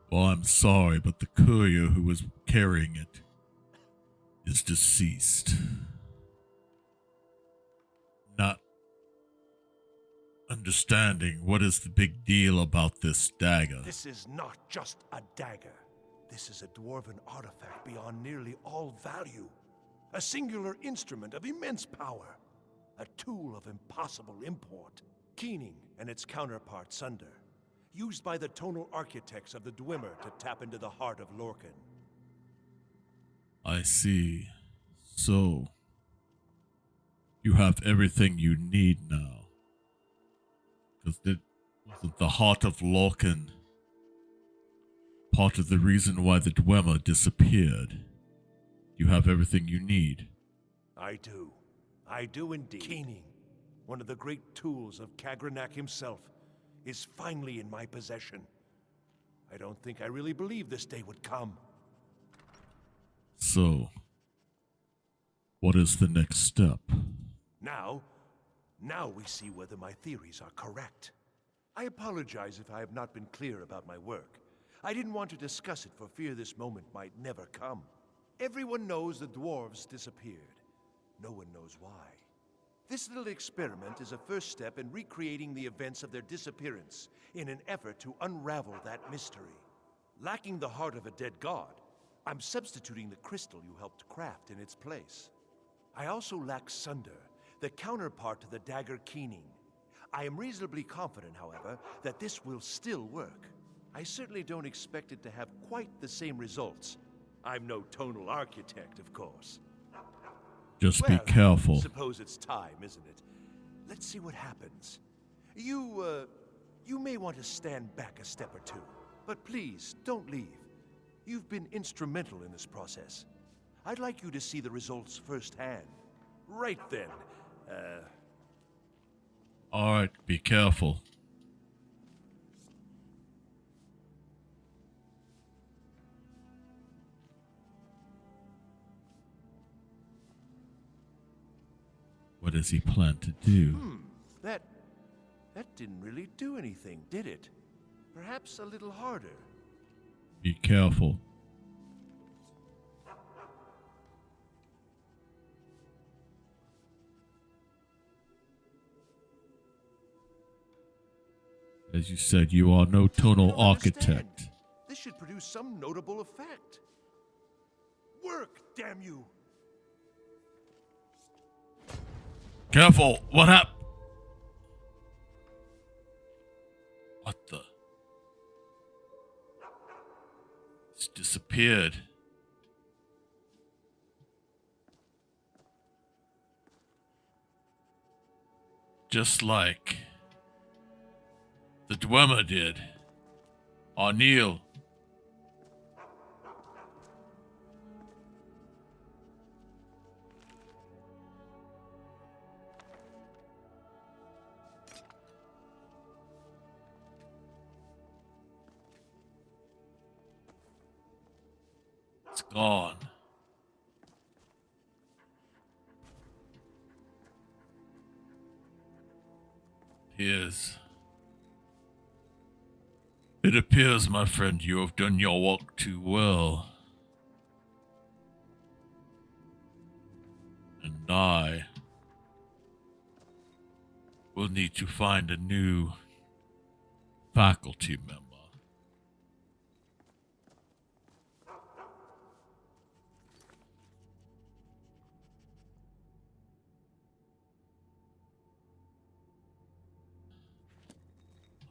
Well, I'm sorry, but the courier who was carrying it is deceased. Not understanding what is the big deal about this dagger. This is not just a dagger. This is a dwarven artifact beyond nearly all value. A singular instrument of immense power. A tool of impossible import. Keening and its counterpart Sunder. Used by the tonal architects of the Dwemer to tap into the heart of Lorcan. I see. So, you have everything you need now. Because wasn't the heart of Lorcan part of the reason why the Dwemer disappeared? You have everything you need. I do. I do indeed. Keening, one of the great tools of Kagranak himself, is finally in my possession. I don't think I really believed this day would come. So, what is the next step? Now we see whether my theories are correct. I apologize if I have not been clear about my work. I didn't want to discuss it for fear this moment might never come. Everyone knows the dwarves disappeared. No one knows why. This little experiment is a first step in recreating the events of their disappearance in an effort to unravel that mystery. Lacking the heart of a dead god, I'm substituting the crystal you helped craft in its place. I also lack Sunder, the counterpart to the dagger Keening. I am reasonably confident, however, that this will still work. I certainly don't expect it to have quite the same results. I'm no tonal architect, of course. Just be careful. Suppose it's time, isn't it? Let's see what happens. You may want to stand back a step or two, but please, don't leave. You've been instrumental in this process. I'd like you to see the results firsthand. Right then. Alright, be careful. What does he plan to do? That didn't really do anything, did it? Perhaps a little harder. Be careful. As you said, you are no tonal architect. This should produce some notable effect. Work, damn you! Careful! What happened? What the? It's disappeared. Just like The Dwemer did. O'Neill. It's gone. It appears, my friend, you have done your work too well. And I will need to find a new faculty member.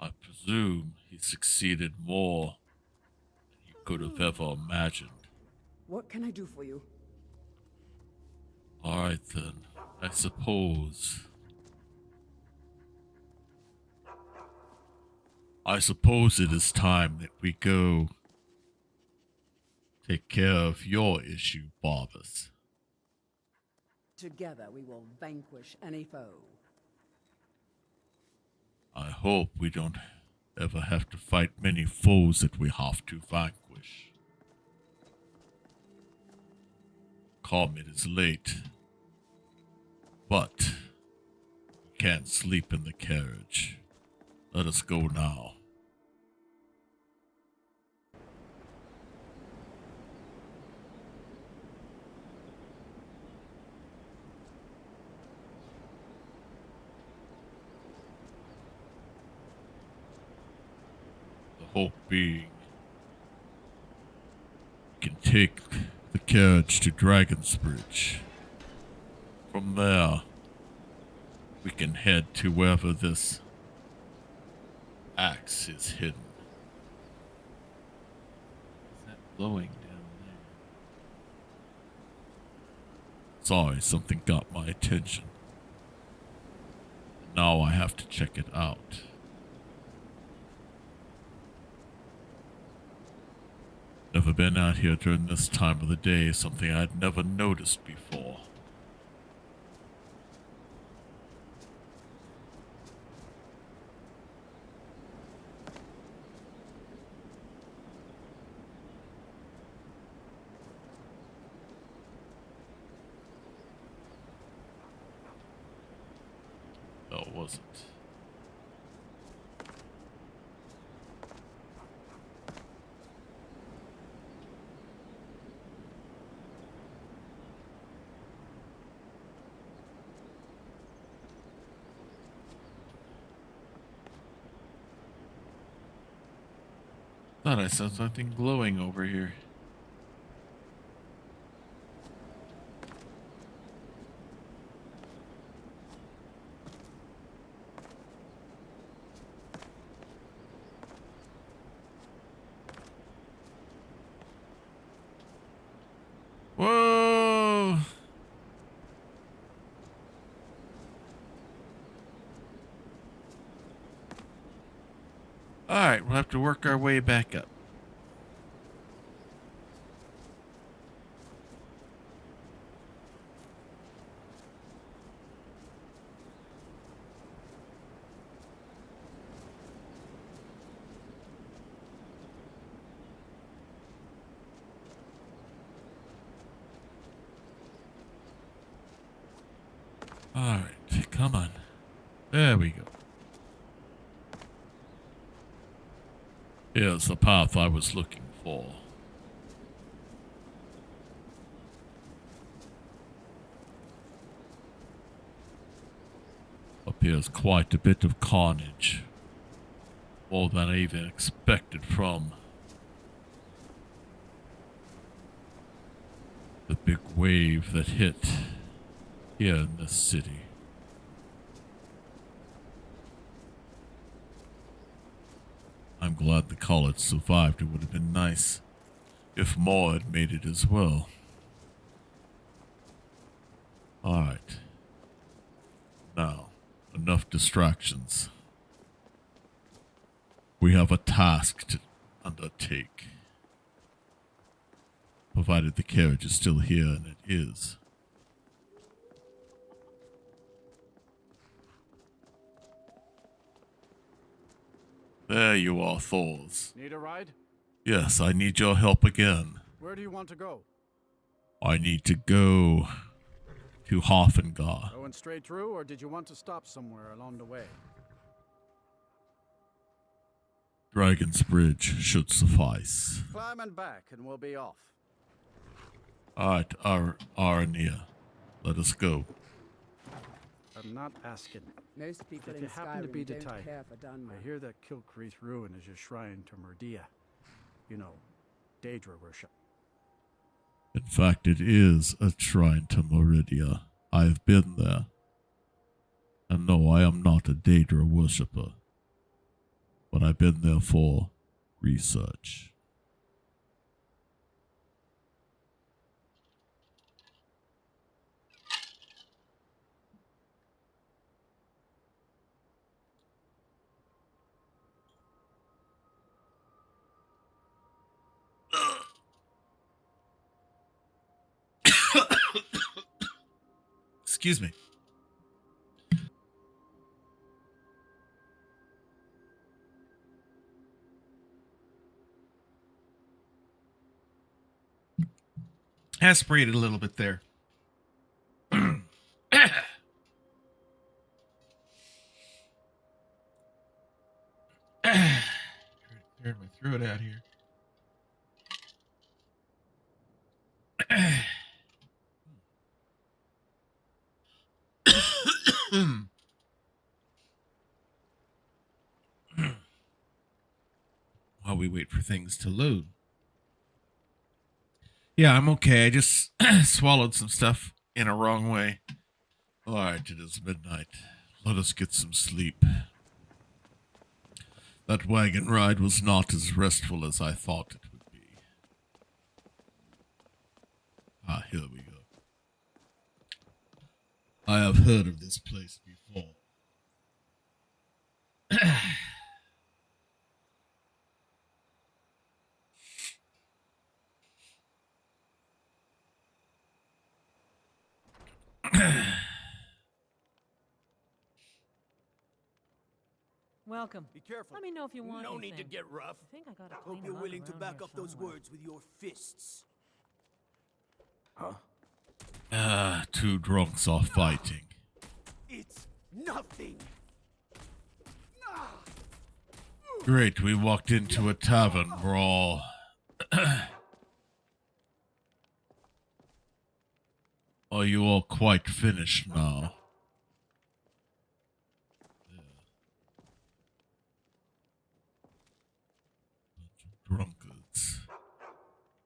I presume he succeeded more than you could have ever imagined. What can I do for you? All right then, I suppose it is time that we go take care of your issue, Barbas. Together we will vanquish any foe. I hope we don't ever have to fight many foes that we have to vanquish. Come, it is late, but we can't sleep in the carriage. Let us go now. The hope being we can take the carriage to Dragon's Bridge. From there, we can head to wherever this axe is hidden. Is that glowing down there? Sorry, something got my attention. Now I have to check it out. Never been out here during this time of the day, something I'd never noticed before. No, it wasn't. Thought I saw something glowing over here. Whoa! Alright, we'll have to work our way back up. Alright, come on. There we go. Here's the path I was looking for. Appears quite a bit of carnage. More than I even expected from the big wave that hit here in this city. I'm glad the college survived. It would have been nice if more had made it as well. Alright. Now, enough distractions. We have a task to undertake. Provided the carriage is still here, and it is. There you are, Thors. Need a ride? Yes, I need your help again. Where do you want to go? I need to go to Hoffengar. Going straight through, or did you want to stop somewhere along the way? Dragon's Bridge should suffice. Climb and back, and we'll be off. Alright, Arania. Let us go. I'm not asking. Most people If in you happen to be Skyrim the don't type, care for Dunmer. I hear that Kilcreath Ruin is your shrine to Murdia. You know, Daedra worship. In fact, it is a shrine to Meridia. I have been there. And no, I am not a Daedra worshipper. But I've been there for research. Excuse me. Aspirated a little bit there. Cleared my throat out here. While we wait for things to load. Yeah, I'm okay. I just swallowed some stuff in a wrong way. Alright, it is midnight. Let us get some sleep. That wagon ride was not as restful as I thought it would be. Ah, here we go. I have heard of this place before. Welcome. Be careful. Let me know if you want No anything. need to get rough. I think I got a Hope clean you're rug willing to around back here up those somewhere. words with your fists. Huh? Two drunks are fighting. It's nothing. Great, we walked into a tavern brawl. Are you all quite finished now? Drunkards.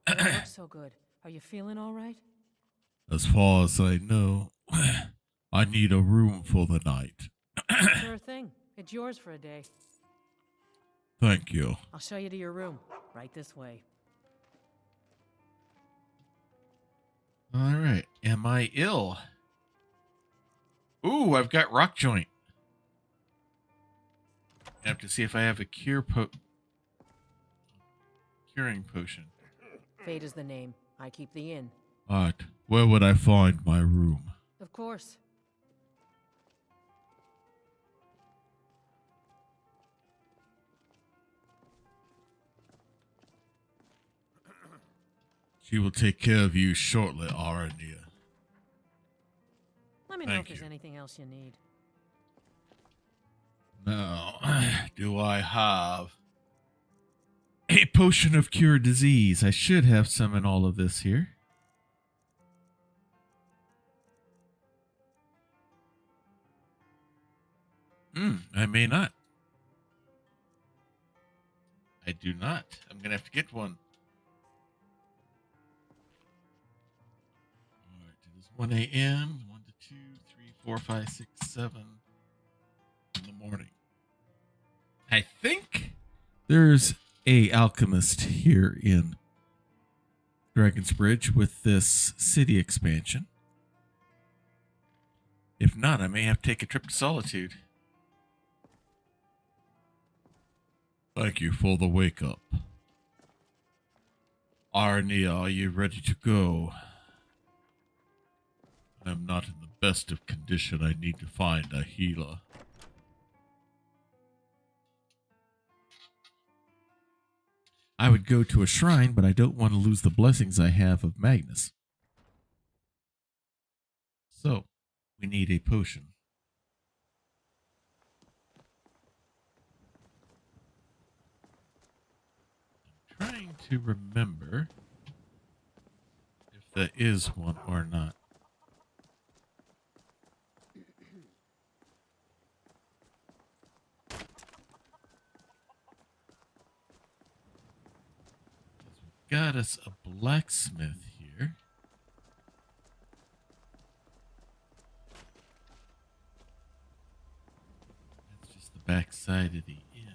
You don't look so good. Are you feeling all right? As far as I know, I need a room for the night. Sure thing. It's yours for a day. Thank you. I'll show you to your room. Right this way. Alright, am I ill? Ooh, I've got rock joint. I have to see if I have a curing potion. Fate is the name. I keep the inn. Alright, where would I find my room? Of course. She will take care of you shortly, Arania. Let me know Thank if there's you. anything else you need. Now, do I have a potion of cure disease? I should have some in all of this here. I may not. I do not. I'm going to have to get one. All right, it is 1 a.m., 1 to 2, 3, 4, 5, 6, 7 in the morning. I think there's a alchemist here in Dragon's Bridge with this city expansion. If not, I may have to take a trip to Solitude. Thank you for the wake up. Arnie, are you ready to go? I am not in the best of condition. I need to find a healer. I would go to a shrine, but I don't want to lose the blessings I have of Magnus. So, we need a potion. I'm trying to remember if there is one or not. Got us a blacksmith here. That's just the back side of the inn.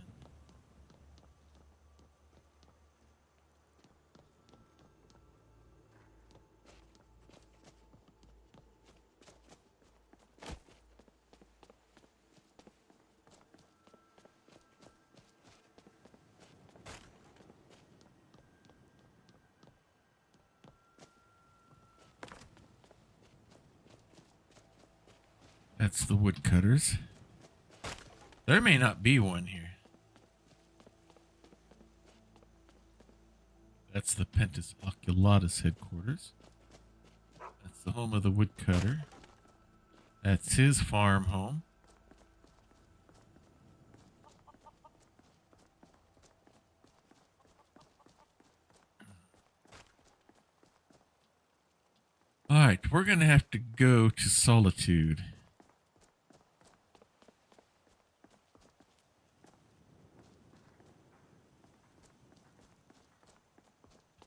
That's the woodcutters. There may not be one here. That's the Pentus Oculatus headquarters. That's the home of the woodcutter. That's his farm home. All right, we're going to have to go to Solitude.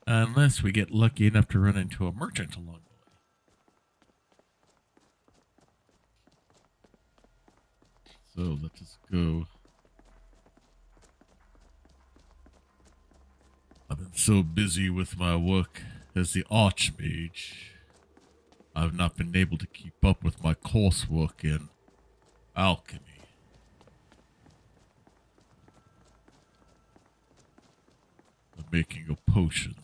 Unless we get lucky enough to run into a merchant along the way. So let us go. I've been so busy with my work as the Archmage, I've not been able to keep up with my coursework in alchemy. The making of potions.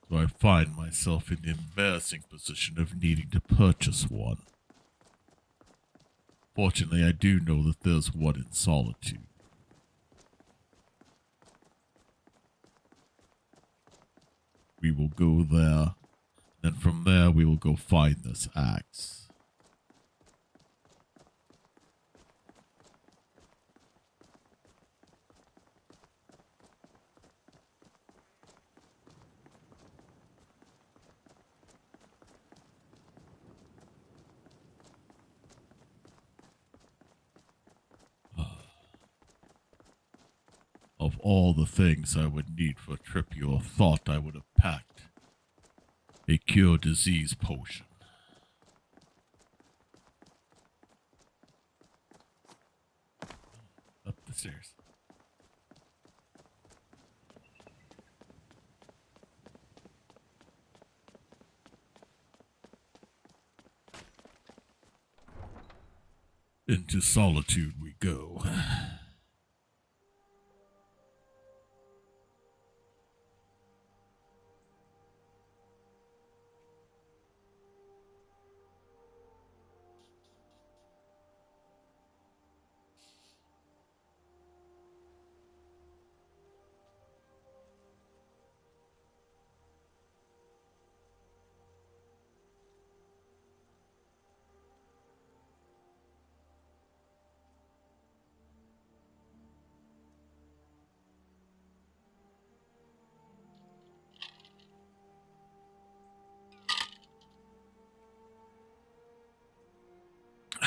So I find myself in the embarrassing position of needing to purchase one. Fortunately, I do know that there's one in Solitude. We will go there, and from there we will go find this axe. Of all the things I would need for a trip, you thought I would have packed a cure disease potion. Up the stairs. Into Solitude we go.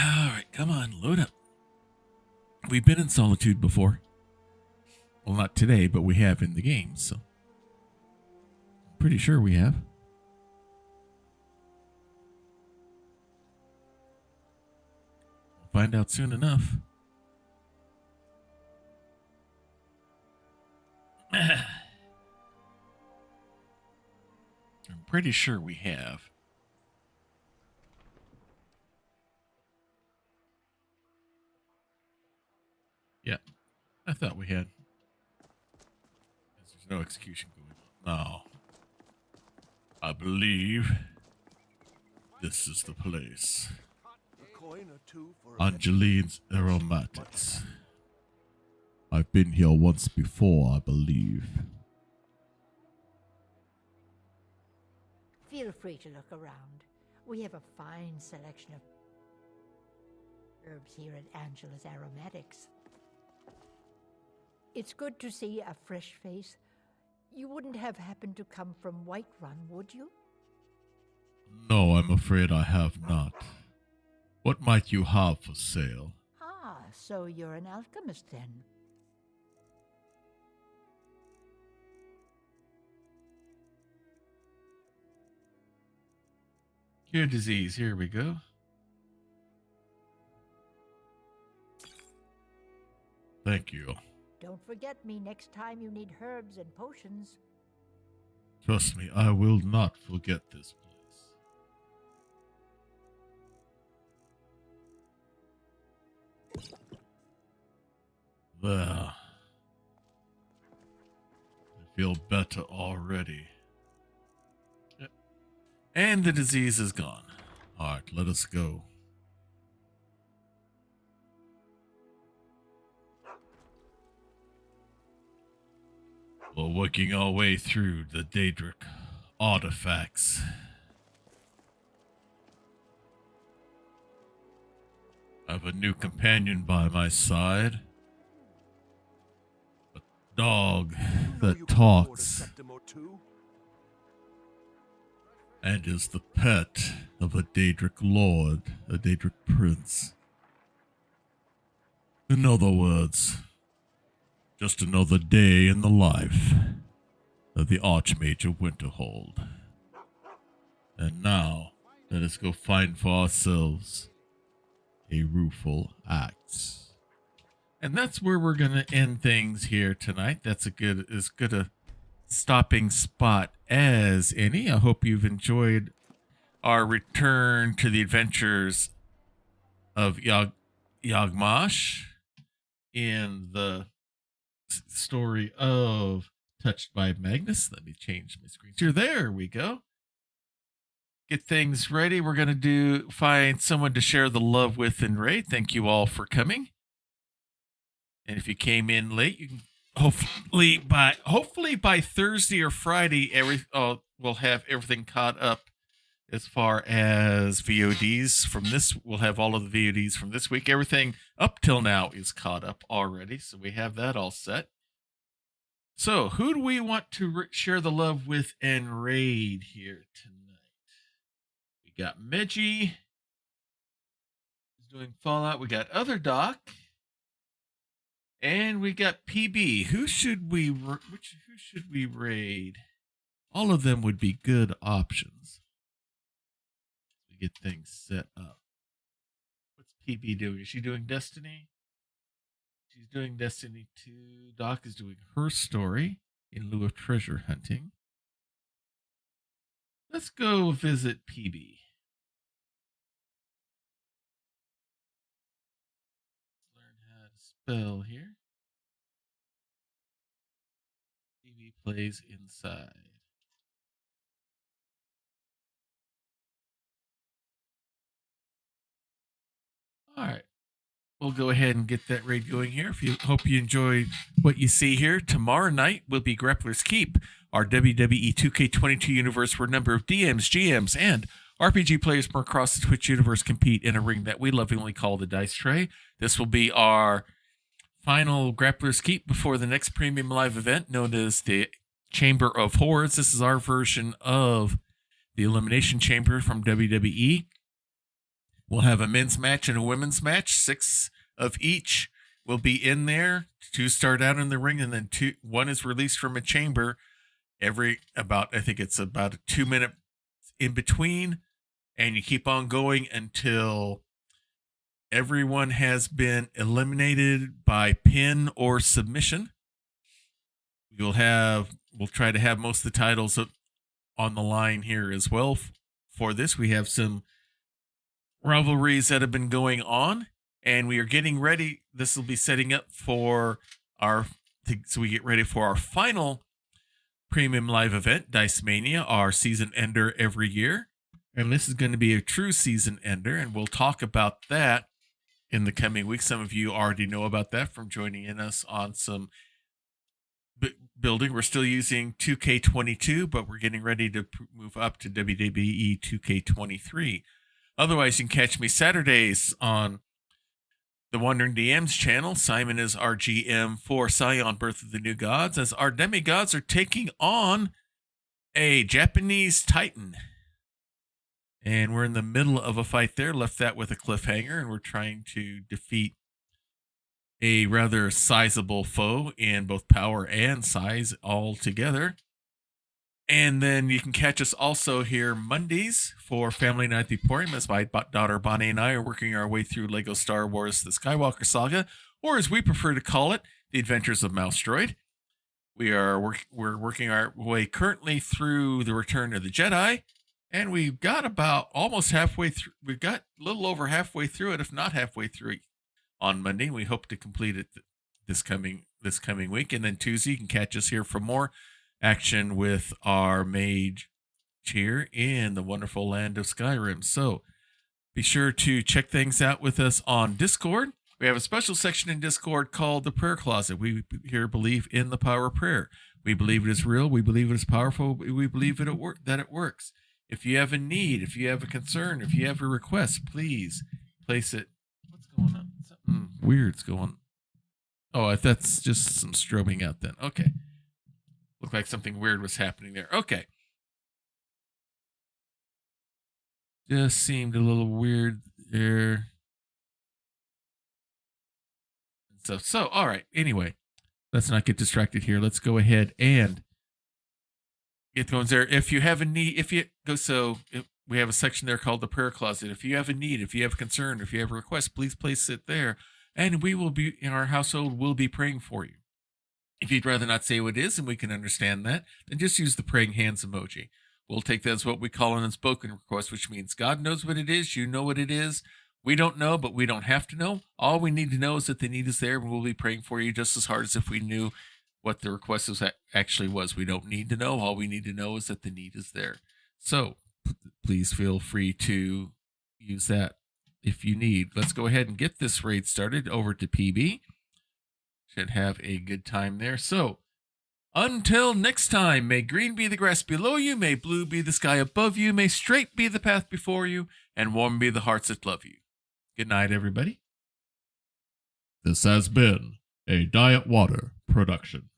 Alright, come on, load up. We've been in Solitude before. Well, not today, but we have in the game, so. Pretty sure we have. We'll find out soon enough. I'm pretty sure we have. I thought we had. There's no execution going on. No. I believe this is the place. Angeline's Aromatics. I've been here once before, I believe. Feel free to look around. We have a fine selection of herbs here at Angela's Aromatics. It's good to see a fresh face. You wouldn't have happened to come from Whiterun, would you? No, I'm afraid I have not. What might you have for sale? Ah, so you're an alchemist then. Cure disease, here we go. Thank you. Don't forget me next time you need herbs and potions. Trust me, I will not forget this place. There. I feel better already. Yep. And the disease is gone. Alright, let us go. We're working our way through the Daedric artifacts. I have a new companion by my side. A dog that talks. And is the pet of a Daedric lord, a Daedric prince. In other words, just another day in the life of the Archmage of Winterhold. And now, let us go find for ourselves a rueful axe. And that's where we're going to end things here tonight. That's as good a stopping spot as any. I hope you've enjoyed our return to the adventures of Yagmash in the story of Touched by Magnus. Let me change my screen here. There we go. Get things ready. We're going to find someone to share the love with and raid. Thank you all for coming. And if you came in late, you can hopefully by Thursday or Friday, we'll have everything caught up as far as VODs from this. We'll have all of the VODs from this week. Everything up till now is caught up already, so we have that all set. So, who do we want to share the love with and raid here tonight? We got Meji, who's doing Fallout. We got Other Doc. And we got PB. Who should we raid? All of them would be good options. We get things set up. What's PB doing? Is she doing Destiny? She's doing Destiny 2. Doc is doing her story in lieu of treasure hunting. Let's go visit PB. Spell here. TV plays inside. All right. We'll go ahead and get that raid going here. Hope you enjoyed what you see here. Tomorrow night will be Grappler's Keep, our WWE 2K22 universe where a number of DMs, GMs, and RPG players from across the Twitch universe compete in a ring that we lovingly call the Dice Tray. This will be our final Grappler's Keep before the next premium live event known as the Chamber of Horrors. This is our version of the Elimination Chamber from WWE. We'll have a men's match and a women's match. 6 of each will be in there. 2 start out in the ring, and then 1 is released from a chamber I think it's about a 2-minute in between, and you keep on going until everyone has been eliminated by pin or submission. We'll try to have most of the titles on the line here as well. For this, we have some rivalries that have been going on, and we are getting ready. This will be setting up for so we get ready for our final premium live event, Dice Mania, our season ender every year. And this is going to be a true season ender, and we'll talk about that in the coming weeks. Some of you already know about that from joining in us on some building. We're still using 2K22, but we're getting ready to move up to WWE 2K23. Otherwise, you can catch me Saturdays on the Wandering DMs channel. Simon is our GM for Scion Birth of the New Gods, as our demigods are taking on a Japanese Titan. And we're in the middle of a fight there. Left that with a cliffhanger, and we're trying to defeat a rather sizable foe in both power and size all together. And then you can catch us also here Mondays for Family Night at the Emporium, as my daughter Bonnie and I are working our way through Lego Star Wars The Skywalker Saga, or as we prefer to call it, The Adventures of Mouse Droid. We're working our way currently through The Return of the Jedi, and we've got about almost halfway through. We've got a little over halfway through it, if not halfway through it, on Monday. We hope to complete it this coming week, and then Tuesday you can catch us here for more action with our mage here in the wonderful land of Skyrim. So be sure to check things out with us on Discord. We have a special section in Discord called the Prayer Closet. We here believe in the power of prayer. We believe it is real. We believe it is powerful. We believe that it works. If you have a need, if you have a concern, if you have a request, please place it. What's going on? Something weird's going on. Oh, that's just some strobing out then. Okay. Looked like something weird was happening there. Okay. Just seemed a little weird there. So all right. Anyway, let's not get distracted here. Let's go ahead and get going there. If you have a need, we have a section there called the Prayer Closet. If you have a need, if you have a concern, if you have a request, please place it there, and we will be in our household. Will be praying for you. If you'd rather not say what it is, and we can understand that, then just use the praying hands emoji. We'll take that as what we call an unspoken request, which means God knows what it is, you know what it is. We don't know, but we don't have to know. All we need to know is that the need is there, and we'll be praying for you just as hard as if we knew what the request actually was. We don't need to know. All we need to know is that the need is there. So please feel free to use that if you need. Let's go ahead and get this raid started over to PB. Should have a good time there. So until next time, may green be the grass below you, may blue be the sky above you, may straight be the path before you, and warm be the hearts that love you. Good night, everybody. This has been a Diet Water production.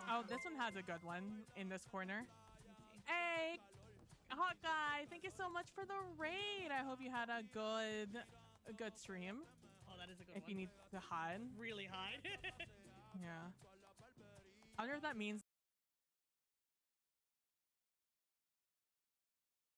Oh, this one has a good one in this corner. Hey, Hawkeye, thank you so much for the raid. I hope you had a good stream. Oh, that is a good one. If you need to hide. Really hide. Yeah. I wonder if that means